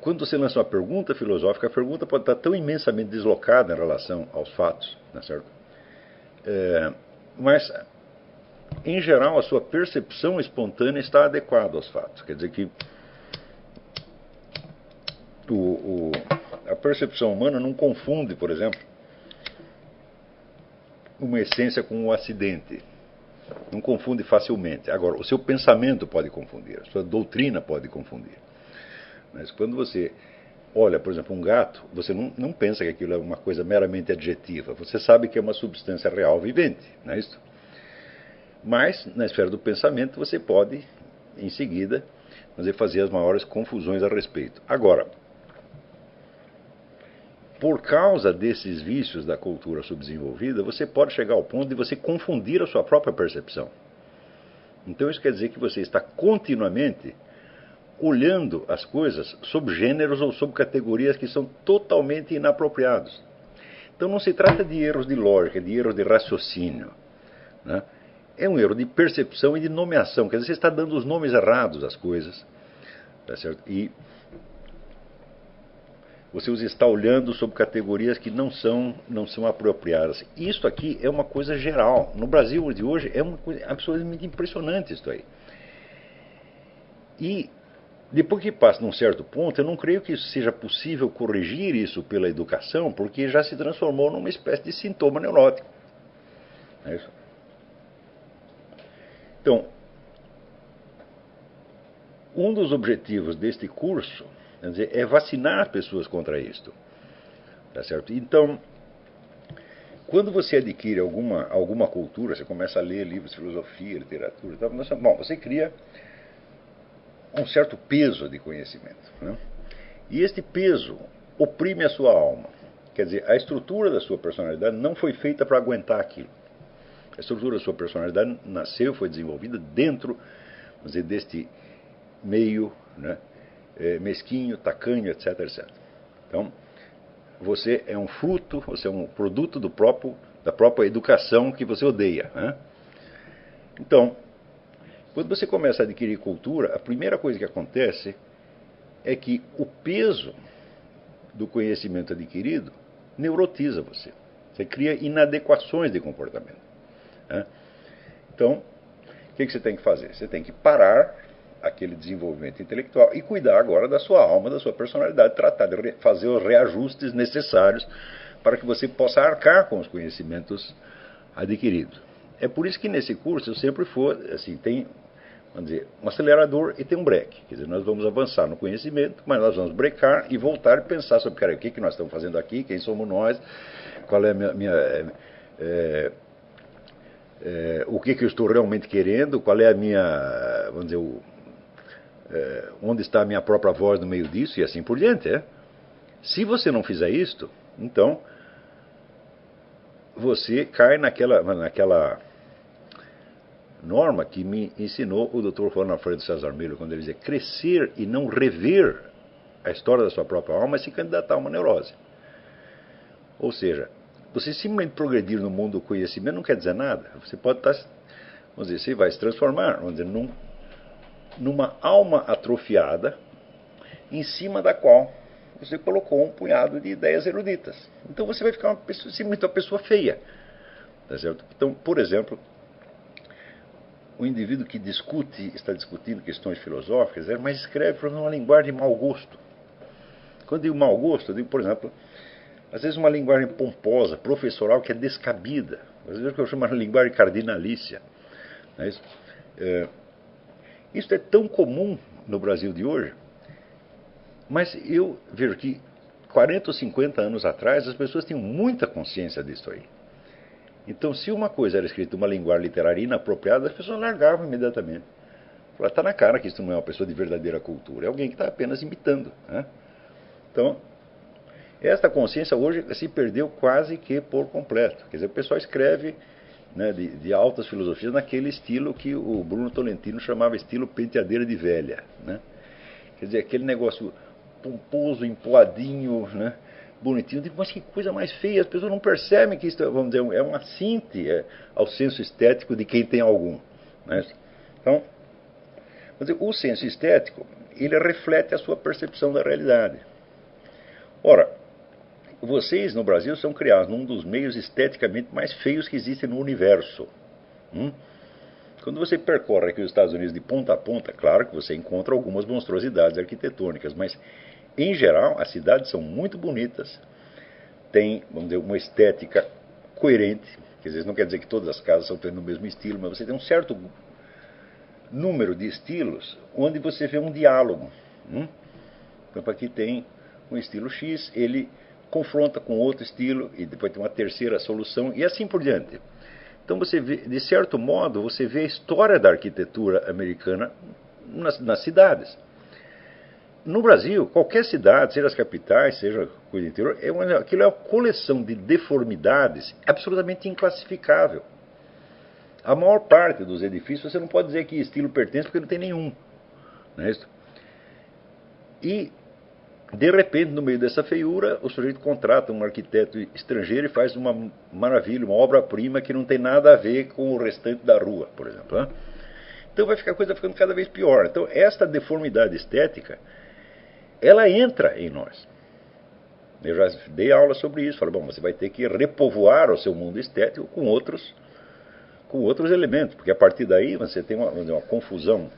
quando você lança uma pergunta filosófica, a pergunta pode estar tão imensamente deslocada em relação aos fatos, não é certo? Mas, em geral, a sua percepção espontânea está adequada aos fatos. Quer dizer que a percepção humana não confunde, por exemplo, uma essência com um acidente. Não confunde facilmente. Agora, o seu pensamento pode confundir, a sua doutrina pode confundir. Mas quando você olha, por exemplo, um gato, você não pensa que aquilo é uma coisa meramente adjetiva. Você sabe que é uma substância real vivente, não é isso? Mas, na esfera do pensamento, você pode, em seguida, fazer as maiores confusões a respeito. Agora, por causa desses vícios da cultura subdesenvolvida, você pode chegar ao ponto de você confundir a sua própria percepção. Então isso quer dizer que você está continuamente olhando as coisas sob gêneros ou sob categorias que são totalmente inapropriados. Então não se trata de erros de lógica, de erros de raciocínio, né? É um erro de percepção e de nomeação. Quer dizer, você está dando os nomes errados às coisas, tá certo? E você os está olhando sob categorias que não são apropriadas. Isso aqui é uma coisa geral. No Brasil de hoje é uma coisa absolutamente impressionante isso aí. E depois que passa num certo ponto, eu não creio que seja possível corrigir isso pela educação, porque já se transformou numa espécie de sintoma neurótico. É isso? Então, um dos objetivos deste curso, quer dizer, é vacinar as pessoas contra isto. Tá certo? Então, quando você adquire alguma cultura, você começa a ler livros de filosofia, literatura, bom, você cria um certo peso de conhecimento, né? E este peso oprime a sua alma. Quer dizer, a estrutura da sua personalidade não foi feita para aguentar aquilo. A estrutura da sua personalidade nasceu, foi desenvolvida dentro, vamos dizer, deste meio, né, mesquinho, tacanho, etc, etc. Então, você é um fruto, você é um produto da própria educação que você odeia, né? Então, quando você começa a adquirir cultura, a primeira coisa que acontece é que o peso do conhecimento adquirido neurotiza você. Você cria inadequações de comportamento, né? Então, o que você tem que fazer? Você tem que parar aquele desenvolvimento intelectual e cuidar agora da sua alma, da sua personalidade, tratar de fazer os reajustes necessários para que você possa arcar com os conhecimentos adquiridos. É por isso que nesse curso eu sempre assim, tem, vamos dizer, um acelerador e tem um breque. Quer dizer, nós vamos avançar no conhecimento, mas nós vamos brecar e voltar e pensar sobre o que nós estamos fazendo aqui, quem somos nós, qual é o que eu estou realmente querendo, qual é a minha, vamos dizer, onde está a minha própria voz no meio disso e assim por diante, Se você não fizer isto, então você cai naquela norma que me ensinou o Dr. Juan Alfredo César Melo, quando ele dizia: crescer e não rever a história da sua própria alma é se candidatar a uma neurose. Ou seja, você simplesmente progredir no mundo do conhecimento não quer dizer nada. Você pode estar, vamos dizer, você vai se transformar, vamos dizer, numa alma atrofiada, em cima da qual você colocou um punhado de ideias eruditas. Então você vai ficar simplesmente uma pessoa feia. Tá certo? Então, por exemplo, o indivíduo que está discutindo questões filosóficas, mas escreve uma linguagem de mau gosto. Quando eu digo mau gosto, eu digo, por exemplo, às vezes uma linguagem pomposa, professoral, que é descabida. Às vezes o que eu chamo de linguagem cardinalícia. Não é isso? Isso é tão comum no Brasil de hoje, mas eu vejo que 40 ou 50 anos atrás as pessoas tinham muita consciência disso aí. Então, se uma coisa era escrita em uma linguagem literária inapropriada, as pessoas largavam imediatamente. Está na cara que isso não é uma pessoa de verdadeira cultura, é alguém que está apenas imitando. Né? Então, esta consciência hoje se perdeu quase que por completo. Quer dizer, o pessoal escreve, né, de altas filosofias naquele estilo que o Bruno Tolentino chamava estilo penteadeira de velha. Né? Quer dizer, aquele negócio pomposo, empoadinho, né, bonitinho. Mas que coisa mais feia, as pessoas não percebem que isso, vamos dizer, é um assinte ao senso estético de quem tem algum. Né? Então, vamos dizer, o senso estético, ele reflete a sua percepção da realidade. Ora, vocês no Brasil são criados num dos meios esteticamente mais feios que existem no universo. Quando você percorre aqui os Estados Unidos de ponta a ponta, claro que você encontra algumas monstruosidades arquitetônicas, mas em geral as cidades são muito bonitas, têm, vamos dizer, uma estética coerente, quer dizer, não quer dizer que todas as casas são feitas no mesmo estilo, mas você tem um certo número de estilos onde você vê um diálogo. Por exemplo, aqui tem um estilo X, ele confronta com outro estilo e depois tem uma terceira solução e assim por diante. Então você vê, de certo modo, você vê a história da arquitetura americana nas cidades. No Brasil, qualquer cidade, seja as capitais, seja coisa interior, aquilo é uma coleção de deformidades absolutamente inclassificável. A maior parte dos edifícios você não pode dizer que estilo pertence porque não tem nenhum. Não é isso? E de repente, no meio dessa feiura, o sujeito contrata um arquiteto estrangeiro e faz uma maravilha, uma obra-prima que não tem nada a ver com o restante da rua, por exemplo. Né? Então vai ficar a coisa ficando cada vez pior. Então esta deformidade estética, ela entra em nós. Eu já dei aula sobre isso. Falei, bom, você vai ter que repovoar o seu mundo estético com outros elementos, porque a partir daí você tem uma confusão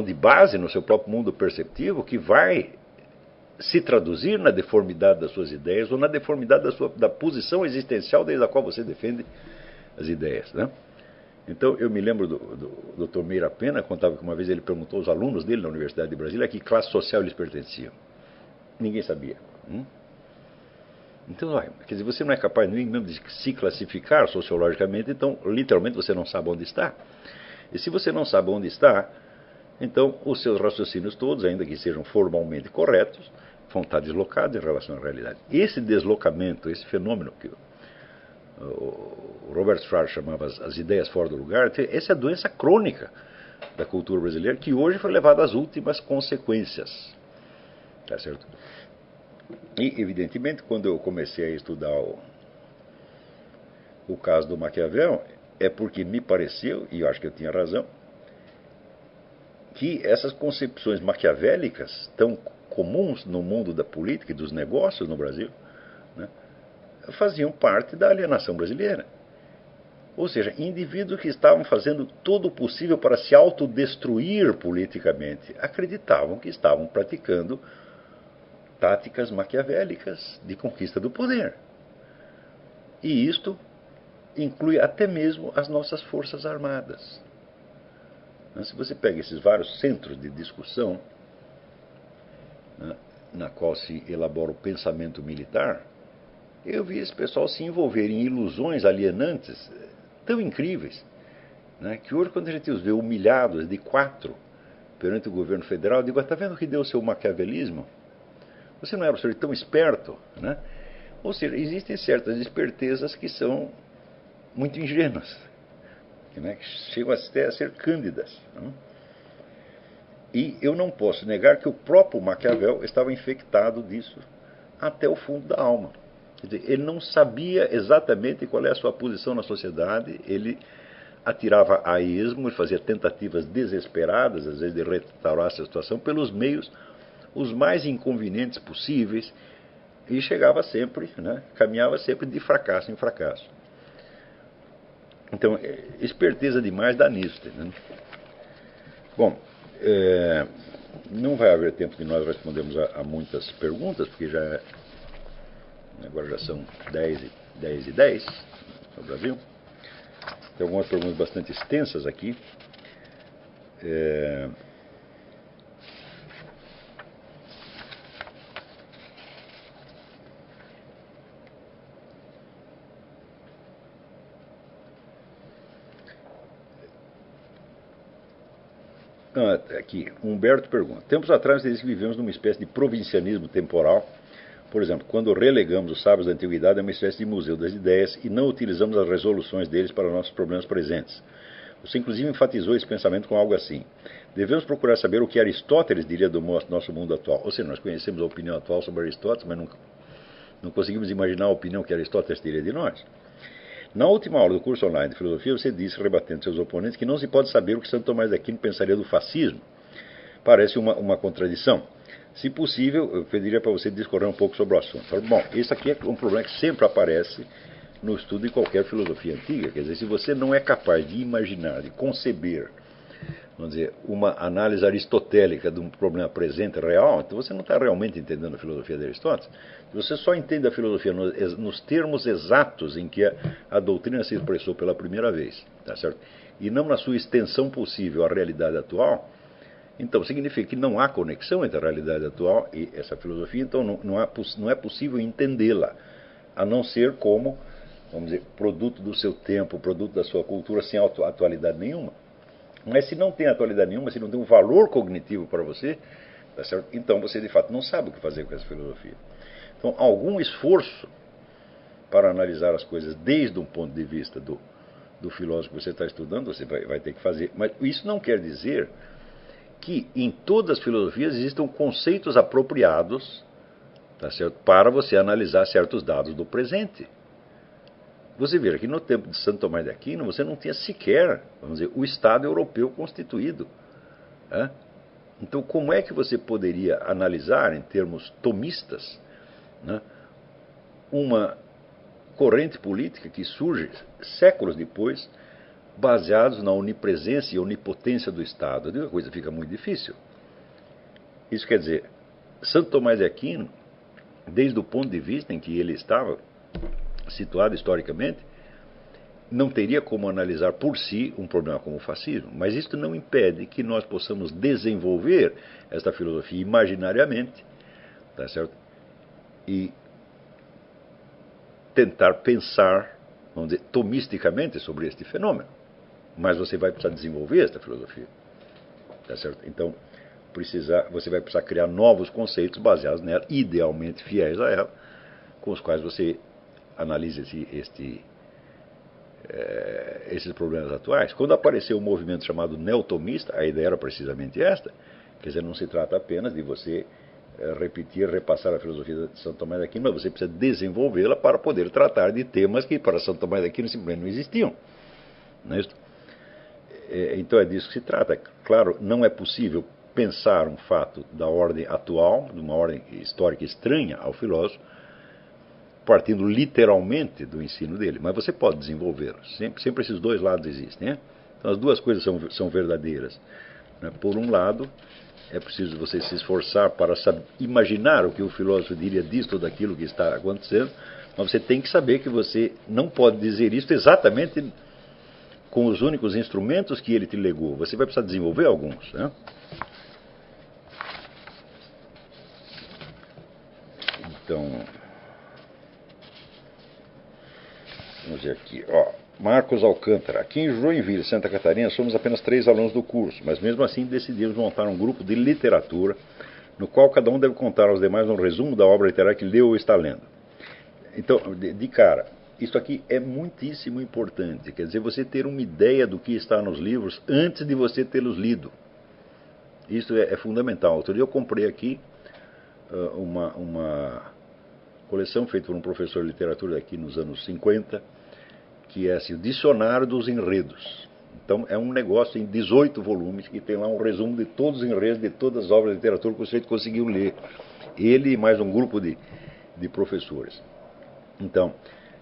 de base no seu próprio mundo perceptivo que vai se traduzir na deformidade das suas ideias ou na deformidade da posição existencial desde a qual você defende as ideias. Né? Então, eu me lembro do Dr. Meira Pena, contava que uma vez ele perguntou aos alunos dele na Universidade de Brasília a que classe social eles pertenciam. Ninguém sabia. Então, quer dizer, você não é capaz nem mesmo de se classificar sociologicamente, então, literalmente, você não sabe onde está. E se você não sabe onde está, então os seus raciocínios todos, ainda que sejam formalmente corretos, vão estar deslocados em relação à realidade. Esse deslocamento, esse fenômeno que o Robert Strauss chamava as ideias fora do lugar, essa é a doença crônica da cultura brasileira, que hoje foi levada às últimas consequências. Tá certo? E, evidentemente, quando eu comecei a estudar o caso do Maquiavel, é porque me pareceu, e eu acho que eu tinha razão, que essas concepções maquiavélicas, tão comuns no mundo da política e dos negócios no Brasil, né, faziam parte da alienação brasileira. Ou seja, indivíduos que estavam fazendo todo o possível para se autodestruir politicamente, acreditavam que estavam praticando táticas maquiavélicas de conquista do poder. E isto inclui até mesmo as nossas forças armadas. Se você pega esses vários centros de discussão, né, na qual se elabora o pensamento militar, eu vi esse pessoal se envolver em ilusões alienantes tão incríveis, né, que hoje, quando a gente os vê humilhados de 4 perante o governo federal, eu digo, está vendo que deu o seu maquiavelismo? Você não era um sujeito tão esperto, né? Ou seja, existem certas espertezas que são muito ingênuas, né? Que chegam até a ser cândidas. Né? E eu não posso negar que o próprio Maquiavel estava infectado disso até o fundo da alma. Quer dizer, ele não sabia exatamente qual é a sua posição na sociedade, ele atirava a esmo, ele fazia tentativas desesperadas, às vezes, de restaurar essa situação pelos meios os mais inconvenientes possíveis, e chegava sempre, né, caminhava sempre de fracasso em fracasso. Então, esperteza demais dá nisso. Né? Bom, não vai haver tempo de nós respondermos a muitas perguntas, porque agora já são 10h10 no Brasil. Tem algumas perguntas bastante extensas aqui. Aqui, Humberto pergunta. Tempos atrás, disse que vivemos numa espécie de provincianismo temporal. Por exemplo, quando relegamos os sábios da antiguidade a uma espécie de museu das ideias e não utilizamos as resoluções deles para nossos problemas presentes. Você, inclusive, enfatizou esse pensamento com algo assim. Devemos procurar saber o que Aristóteles diria do nosso mundo atual. Ou seja, nós conhecemos a opinião atual sobre Aristóteles, mas não conseguimos imaginar a opinião que Aristóteles teria de nós. Na última aula do curso online de filosofia, você disse, rebatendo seus oponentes, que não se pode saber o que Santo Tomás de Aquino pensaria do fascismo. Parece uma contradição. Se possível, eu pediria para você discorrer um pouco sobre o assunto. Bom, esse aqui é um problema que sempre aparece no estudo de qualquer filosofia antiga. Quer dizer, se você não é capaz de imaginar, de conceber, vamos dizer, uma análise aristotélica de um problema presente real, então você não está realmente entendendo a filosofia de Aristóteles. Você só entende a filosofia nos termos exatos em que a doutrina se expressou pela primeira vez, tá certo? E não na sua extensão possível à realidade atual. Então, significa que não há conexão entre a realidade atual e essa filosofia, então não é possível entendê-la, a não ser como, vamos dizer, produto do seu tempo, produto da sua cultura, sem atualidade nenhuma. Mas se não tem atualidade nenhuma, se não tem um valor cognitivo para você, tá certo? Então você de fato não sabe o que fazer com essa filosofia. Então, algum esforço para analisar as coisas desde um ponto de vista do filósofo que você está estudando, você vai ter que fazer. Mas isso não quer dizer que em todas as filosofias existam conceitos apropriados, tá certo, para você analisar certos dados do presente. Você vê que no tempo de Santo Tomás de Aquino você não tinha sequer, vamos dizer, o Estado europeu constituído. Né? Então, como é que você poderia analisar, em termos tomistas, né, uma corrente política que surge séculos depois, baseados na onipresença e onipotência do Estado? A coisa fica muito difícil. Isso quer dizer, Santo Tomás de Aquino, desde o ponto de vista em que ele estava situado historicamente, não teria como analisar por si um problema como o fascismo. Mas isso não impede que nós possamos desenvolver esta filosofia imaginariamente, tá certo? E tentar pensar, vamos dizer, tomisticamente sobre este fenômeno. Mas você vai precisar desenvolver esta filosofia, tá certo? Então, você vai precisar criar novos conceitos baseados nela, idealmente fiéis a ela, com os quais você analisa esses problemas atuais. Quando apareceu um movimento chamado neotomista, a ideia era precisamente esta. Quer dizer, não se trata apenas de você repetir, repassar a filosofia de Santo Tomás de Aquino, mas você precisa desenvolvê-la para poder tratar de temas que para Santo Tomás de Aquino simplesmente não existiam. Não é isso? Então é disso que se trata. Claro, não é possível pensar um fato da ordem atual, de uma ordem histórica estranha ao filósofo, partindo literalmente do ensino dele, mas você pode desenvolvê-lo. Sempre esses dois lados existem. Né? Então as duas coisas são verdadeiras. Né? Por um lado, é preciso você se esforçar para imaginar o que o filósofo diria disto ou daquilo que está acontecendo, mas você tem que saber que você não pode dizer isso exatamente com os únicos instrumentos que ele te legou. Você vai precisar desenvolver alguns. Né? Então, vamos ver aqui. Marcos Alcântara. Aqui em Joinville, Santa Catarina, somos apenas 3 alunos do curso, mas mesmo assim decidimos montar um grupo de literatura no qual cada um deve contar aos demais um resumo da obra literária que leu ou está lendo. Então, de cara, isso aqui é muitíssimo importante. Quer dizer, você ter uma ideia do que está nos livros antes de você tê-los lido. Isso é fundamental. Outro dia eu comprei aqui uma coleção feita por um professor de literatura aqui nos anos 50, que é assim, o Dicionário dos Enredos. Então é um negócio em 18 volumes que tem lá um resumo de todos os enredos de todas as obras de literatura que o sujeito conseguiu ler. Ele e mais um grupo de professores. Então,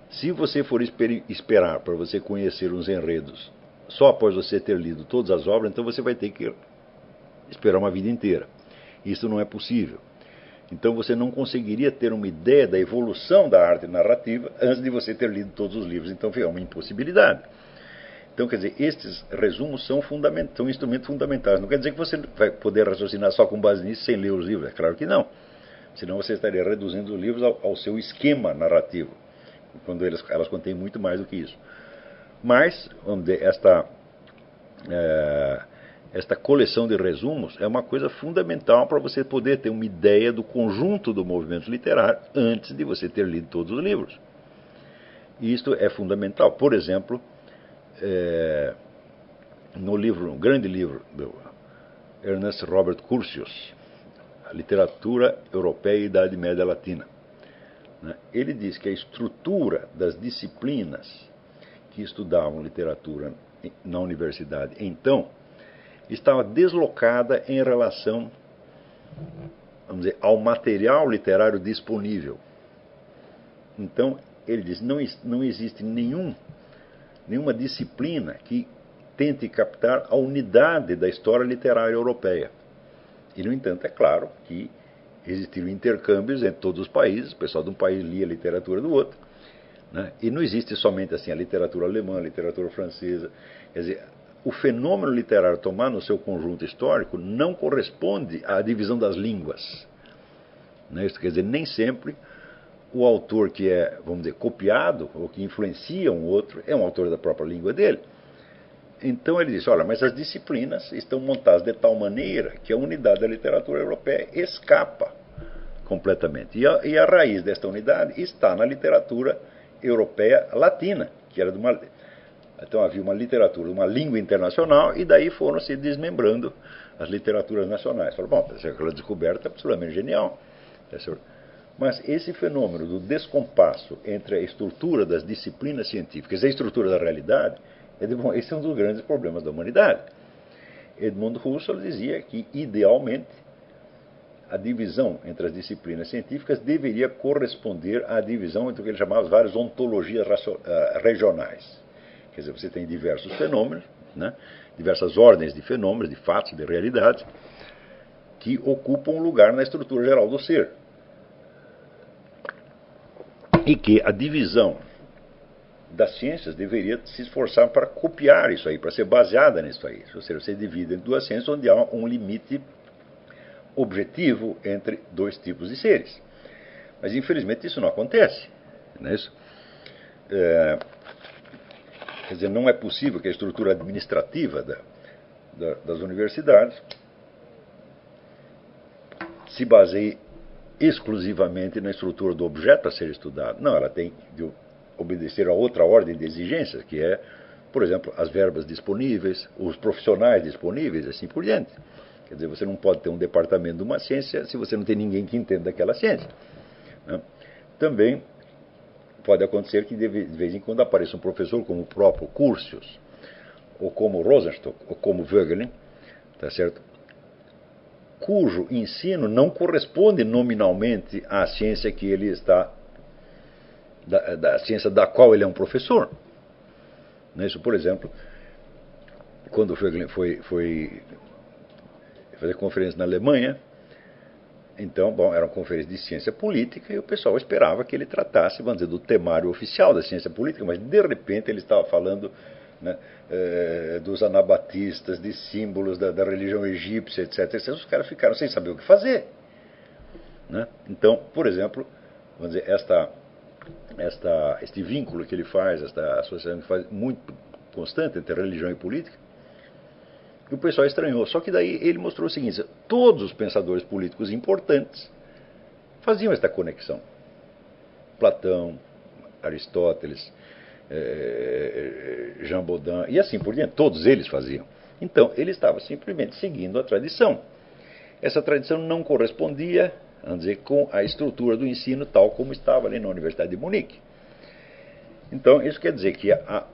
se você for esperar para você conhecer os enredos só após você ter lido todas as obras, então você vai ter que esperar uma vida inteira. Isso não é possível. Então você não conseguiria ter uma ideia da evolução da arte narrativa antes de você ter lido todos os livros. Então é uma impossibilidade. Então, quer dizer, estes resumos são instrumentos fundamentais. Não quer dizer que você vai poder raciocinar só com base nisso sem ler os livros. É claro que não. Senão você estaria reduzindo os livros ao seu esquema narrativo, quando elas contêm muito mais do que isso. Mas, vamos dizer, esta coleção de resumos é uma coisa fundamental para você poder ter uma ideia do conjunto do movimento literário antes de você ter lido todos os livros. E isto é fundamental. Por exemplo, no grande livro do Ernest Robert Curtius, A Literatura Europeia e Idade Média Latina, né, ele diz que a estrutura das disciplinas que estudavam literatura na universidade então estava deslocada em relação, vamos dizer, ao material literário disponível. Então, ele diz, não existe nenhuma disciplina que tente captar a unidade da história literária europeia. E, no entanto, é claro que existiam intercâmbios entre todos os países, o pessoal de um país lia a literatura do outro, né? E não existe somente assim a literatura alemã, a literatura francesa. Quer dizer, o fenômeno literário tomar no seu conjunto histórico não corresponde à divisão das línguas. Né? Isso quer dizer, nem sempre o autor que é, vamos dizer, copiado ou que influencia um outro é um autor da própria língua dele. Então ele diz, olha, mas as disciplinas estão montadas de tal maneira que a unidade da literatura europeia escapa completamente. E a raiz desta unidade está na literatura europeia latina, que era de uma... Então havia uma literatura, uma língua internacional, e daí foram se desmembrando as literaturas nacionais. Falaram, bom, aquela descoberta é absolutamente genial. Mas esse fenômeno do descompasso entre a estrutura das disciplinas científicas e a estrutura da realidade, esse é um dos grandes problemas da humanidade. Edmund Husserl dizia que, idealmente, a divisão entre as disciplinas científicas deveria corresponder à divisão entre o que ele chamava as várias ontologias regionais. Quer dizer, você tem diversos fenômenos, né? Diversas ordens de fenômenos, de fatos, de realidades, que ocupam um lugar na estrutura geral do ser. E que a divisão das ciências deveria se esforçar para copiar isso aí, para ser baseada nisso aí. Ou seja, você divide em duas ciências onde há um limite objetivo entre dois tipos de seres. Mas, infelizmente, isso não acontece. Não é isso? Quer dizer, não é possível que a estrutura administrativa das universidades se baseie exclusivamente na estrutura do objeto a ser estudado. Não, ela tem de obedecer a outra ordem de exigências, que é, por exemplo, as verbas disponíveis, os profissionais disponíveis, assim por diante. Quer dizer, você não pode ter um departamento de uma ciência se você não tem ninguém que entenda daquela ciência. Né? Também pode acontecer que de vez em quando apareça um professor como o próprio Curtius, ou como Rosenstock, ou como Voegelin, tá certo? Cujo ensino não corresponde nominalmente à ciência que ele está, da ciência da qual ele é um professor. Isso, por exemplo, quando o Voegelin foi fazer conferência na Alemanha, então, bom, era uma conferência de ciência política e o pessoal esperava que ele tratasse, vamos dizer, do temário oficial da ciência política, mas de repente ele estava falando, né, dos anabatistas, de símbolos da religião egípcia, etc. Os caras ficaram sem saber o que fazer. Né? Então, por exemplo, vamos dizer, este vínculo que ele faz, esta associação que faz muito constante entre religião e política, E o pessoal estranhou. Só que daí ele mostrou o seguinte: todos os pensadores políticos importantes faziam esta conexão. Platão, Aristóteles, Jean Baudin, e assim por diante, todos eles faziam. Então, ele estava simplesmente seguindo a tradição. Essa tradição não correspondia, vamos dizer, com a estrutura do ensino tal como estava ali na Universidade de Munique. Então, isso quer dizer que a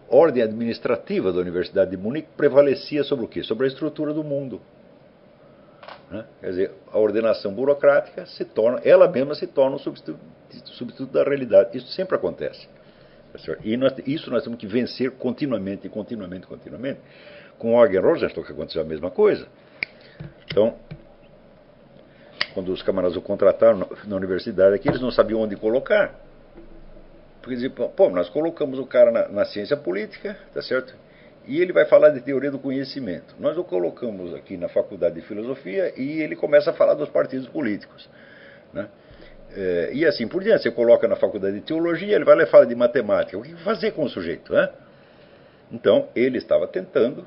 ordem administrativa da Universidade de Munique prevalecia sobre o quê? Sobre a estrutura do mundo. Quer dizer, a ordenação burocrática ela mesma se torna um substituto da realidade. Isso sempre acontece. E isso nós temos que vencer continuamente. Com o Eugen Rosenstock aconteceu a mesma coisa. Então, quando os camaradas o contrataram na universidade aqui, eles não sabiam onde colocar. Porque diziam, pô, nós colocamos o cara na ciência política, tá certo? E ele vai falar de teoria do conhecimento. Nós o colocamos aqui na faculdade de filosofia e ele começa a falar dos partidos políticos, né? E assim por diante. Você coloca na faculdade de teologia, ele vai lá e fala de matemática. O que fazer com o sujeito, né? Então, ele estava tentando,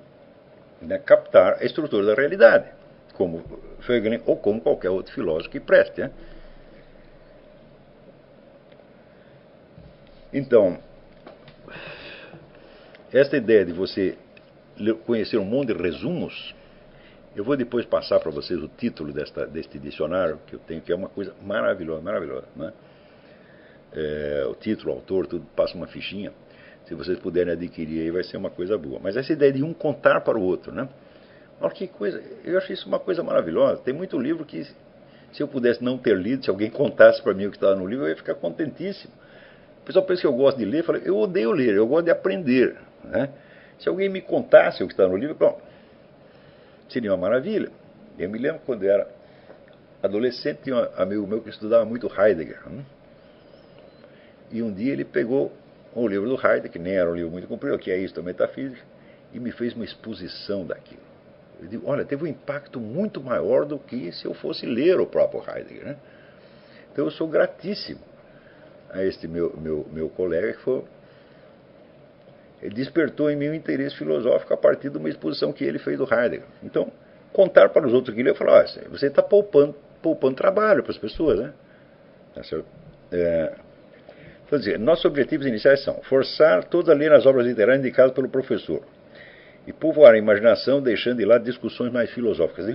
né, captar a estrutura da realidade, como Hegel ou como qualquer outro filósofo que preste, né? Então, esta ideia de você conhecer um monte de resumos, eu vou depois passar para vocês o título deste dicionário que eu tenho, que é uma coisa maravilhosa, né? O título, o autor, tudo, passa uma fichinha. Se vocês puderem adquirir aí, vai ser uma coisa boa. Mas essa ideia de um contar para o outro, né? Olha que coisa, eu acho isso uma coisa maravilhosa. Tem muito livro que, se eu pudesse não ter lido, se alguém contasse para mim o que estava no livro, eu ia ficar contentíssimo. O pessoal pensa que eu gosto de ler, eu falo, eu odeio ler, eu gosto de aprender, né? Se alguém me contasse o que está no livro, bom, seria uma maravilha. Eu me lembro quando eu era adolescente, tinha um amigo meu que estudava muito Heidegger, né? E um dia ele pegou o livro do Heidegger, que nem era um livro muito comprido, que é isso, a metafísica, e me fez uma exposição daquilo. Eu digo, olha, teve um impacto muito maior do que se eu fosse ler o próprio Heidegger, né? Então eu sou gratíssimo a este meu colega, que ele despertou em mim um interesse filosófico a partir de uma exposição que ele fez do Heidegger. Então, contar para os outros que ele, eu falo, você está poupando trabalho para as pessoas, né? Tá certo? Quer dizer, nossos objetivos iniciais são forçar todos a ler as obras literárias indicadas pelo professor e povoar a imaginação, deixando de lado discussões mais filosóficas.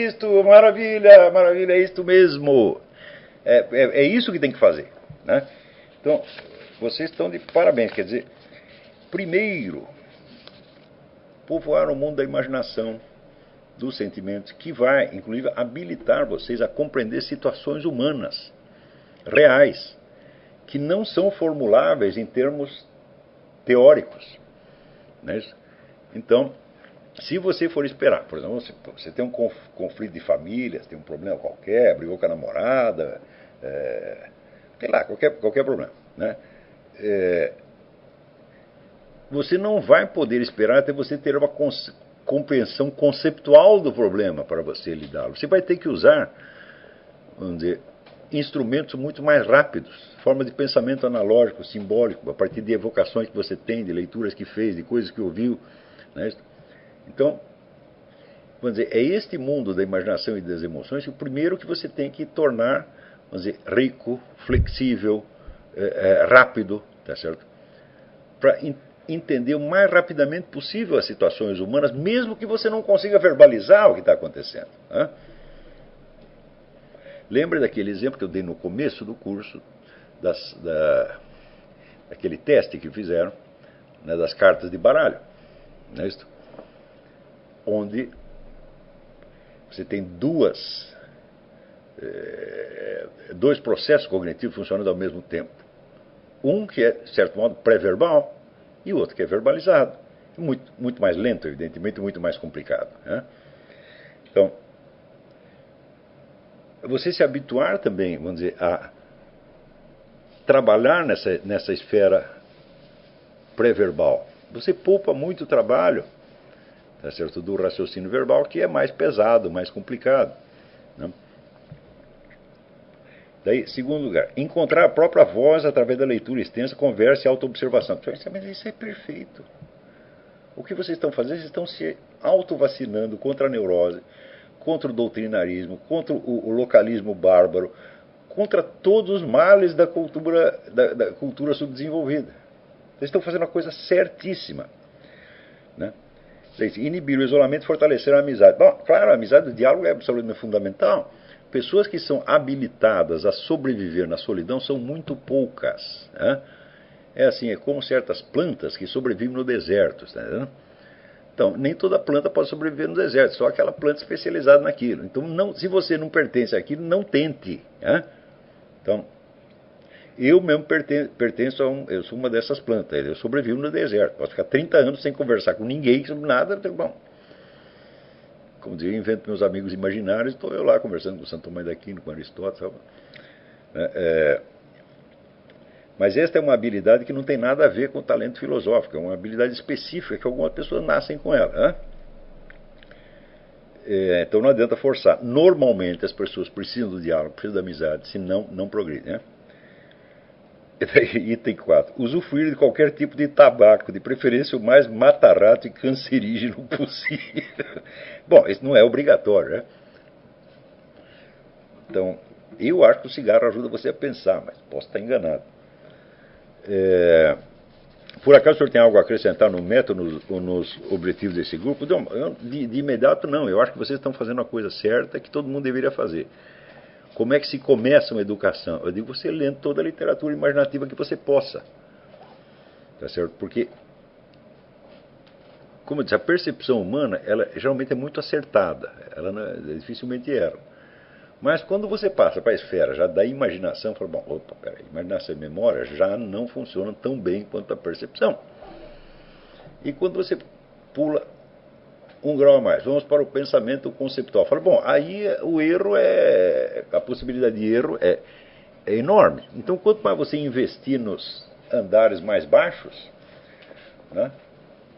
Isto, maravilha, é isto mesmo. É isso que tem que fazer, né? Então, vocês estão de parabéns. Quer dizer, primeiro, povoar o mundo da imaginação, dos sentimentos, que vai, inclusive, habilitar vocês a compreender situações humanas, reais, que não são formuláveis em termos teóricos, né? Então, se você for esperar, por exemplo, você tem um conflito de família, você tem um problema qualquer, brigou com a namorada, sei lá, qualquer problema, né? Você não vai poder esperar até você ter uma compreensão conceptual do problema para você lidá-lo. Você vai ter que usar, vamos dizer, instrumentos muito mais rápidos, forma de pensamento analógico, simbólico, a partir de evocações que você tem, de leituras que fez, de coisas que ouviu, né? Então, vamos dizer, é este mundo da imaginação e das emoções o primeiro que você tem que tornar, vamos dizer, rico, flexível, rápido, tá certo? Para entender o mais rapidamente possível as situações humanas, mesmo que você não consiga verbalizar o que está acontecendo, né? Lembra daquele exemplo que eu dei no começo do curso, daquele teste que fizeram, né, das cartas de baralho, não é isso? Onde você tem dois processos cognitivos funcionando ao mesmo tempo. Um que é, de certo modo, pré-verbal e o outro que é verbalizado. Muito mais lento, evidentemente, muito mais complicado, né? Então, você se habituar também, vamos dizer, a trabalhar nessa esfera pré-verbal. Você poupa muito trabalho, tá certo, do raciocínio verbal, que é mais pesado, mais complicado, né? Daí, segundo lugar, encontrar a própria voz através da leitura extensa, conversa e autoobservação. Mas isso é perfeito. O que vocês estão fazendo? Vocês estão se autovacinando contra a neurose, contra o doutrinarismo, contra o localismo bárbaro, contra todos os males da cultura subdesenvolvida. Vocês estão fazendo a coisa certíssima, né? Inibir o isolamento e fortalecer a amizade. Bom, claro, a amizade, o diálogo é absolutamente fundamental. Pessoas que são habilitadas a sobreviver na solidão são muito poucas, né? É assim, é como certas plantas que sobrevivem no deserto, tá entendendo? Então, nem toda planta pode sobreviver no deserto, só aquela planta especializada naquilo. Então, não, se você não pertence àquilo, não tente, né? Então, eu mesmo pertenço eu sou uma dessas plantas, eu sobrevivo no deserto, posso ficar 30 anos sem conversar com ninguém sobre nada, bom. Como dizia, eu invento meus amigos imaginários, estou eu lá conversando com Santo Tomás de Aquino, com Aristóteles, mas esta é uma habilidade que não tem nada a ver com o talento filosófico, é uma habilidade específica que algumas pessoas nascem com ela, né? Então não adianta forçar. Normalmente as pessoas precisam do diálogo, precisam da amizade, senão não progridem, né? Item 4. Usufruir de qualquer tipo de tabaco, de preferência o mais mata-rato e cancerígeno possível. Bom, isso não é obrigatório, né? Então, eu acho que o cigarro ajuda você a pensar, mas posso estar enganado. Por acaso o senhor tem algo a acrescentar no método ou nos objetivos desse grupo? Não, de imediato não. Eu acho que vocês estão fazendo a coisa certa que todo mundo deveria fazer. Como é que se começa uma educação? Eu digo você lendo toda a literatura imaginativa que você possa. Tá certo? Porque, como eu disse, a percepção humana, ela geralmente é muito acertada. Ela dificilmente erra. Mas quando você passa para a esfera já da imaginação, fala, bom, opa, peraí, imaginação e memória já não funcionam tão bem quanto a percepção. E quando você pula um grau a mais, vamos para o pensamento conceptual. Fala, bom, aí o erro a possibilidade de erro é enorme. Então, quanto mais você investir nos andares mais baixos, né,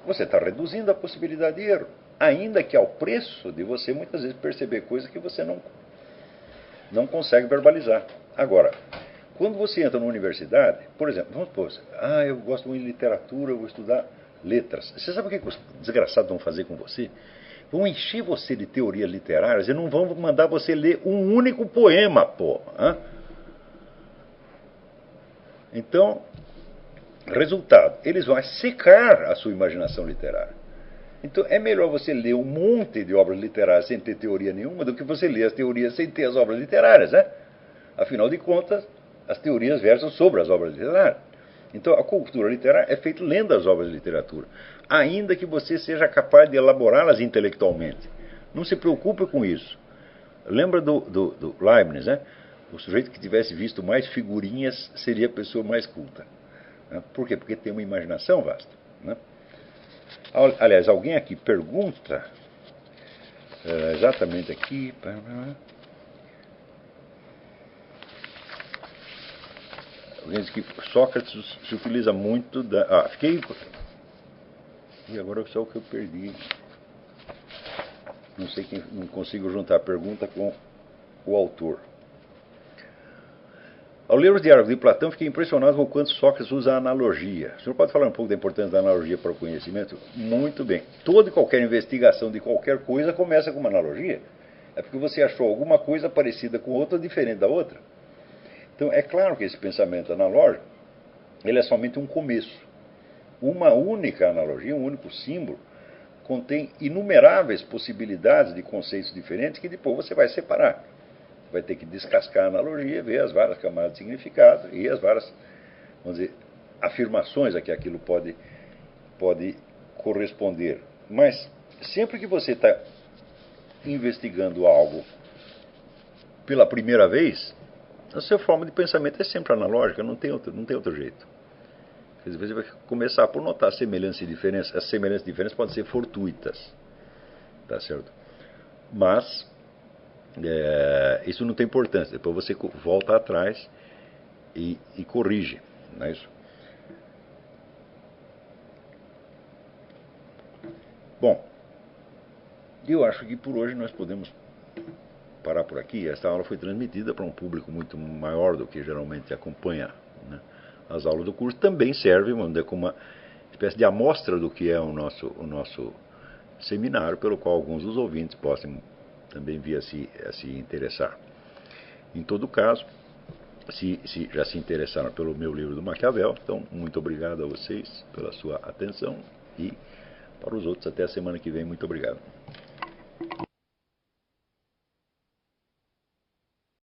você está reduzindo a possibilidade de erro. Ainda que ao preço de você muitas vezes perceber coisas que você não consegue verbalizar. Agora, quando você entra na universidade, por exemplo, vamos supor, eu gosto muito de literatura, eu vou estudar letras. Você sabe o que os desgraçados vão fazer com você? Vão encher você de teorias literárias e não vão mandar você ler um único poema, pô. Então, resultado, eles vão secar a sua imaginação literária. Então, é melhor você ler um monte de obras literárias sem ter teoria nenhuma do que você ler as teorias sem ter as obras literárias, né? Afinal de contas, as teorias versam sobre as obras literárias. Então, a cultura literária é feita lendo as obras de literatura, ainda que você seja capaz de elaborá-las intelectualmente. Não se preocupe com isso. Lembra do Leibniz, né? O sujeito que tivesse visto mais figurinhas seria a pessoa mais culta. Né? Por quê? Porque tem uma imaginação vasta, né? Aliás, alguém aqui pergunta, exatamente aqui, alguém diz que Sócrates se utiliza muito da... E agora só o que eu perdi. Não sei quem, não consigo juntar a pergunta com o autor. Ao ler os diálogos de Platão, fiquei impressionado com o quanto Sócrates usa a analogia. O senhor pode falar um pouco da importância da analogia para o conhecimento? Muito bem. Toda e qualquer investigação de qualquer coisa começa com uma analogia. É porque você achou alguma coisa parecida com outra, diferente da outra. Então, é claro que esse pensamento analógico, ele é somente um começo. Uma única analogia, um único símbolo, contém inumeráveis possibilidades de conceitos diferentes que depois você vai separar. Vai ter que descascar a analogia, ver as várias camadas de significado e as várias, vamos dizer, afirmações a que aquilo pode corresponder. Mas sempre que você está investigando algo pela primeira vez, a sua forma de pensamento é sempre analógica, não tem outro jeito. Às vezes você vai começar por notar semelhanças e diferenças. As semelhanças e diferenças podem ser fortuitas, tá certo? Mas isso não tem importância. Depois você volta atrás e corrige, não é isso? Bom, eu acho que por hoje nós podemos parar por aqui. Esta aula foi transmitida para um público muito maior do que geralmente acompanha, né, as aulas do curso. Também serve, vamos dizer, como uma espécie de amostra do que é o nosso seminário, pelo qual alguns dos ouvintes possam também vir a se interessar. Em todo caso, se já se interessaram pelo meu livro do Maquiavel, então muito obrigado a vocês pela sua atenção e para os outros até a semana que vem. Muito obrigado.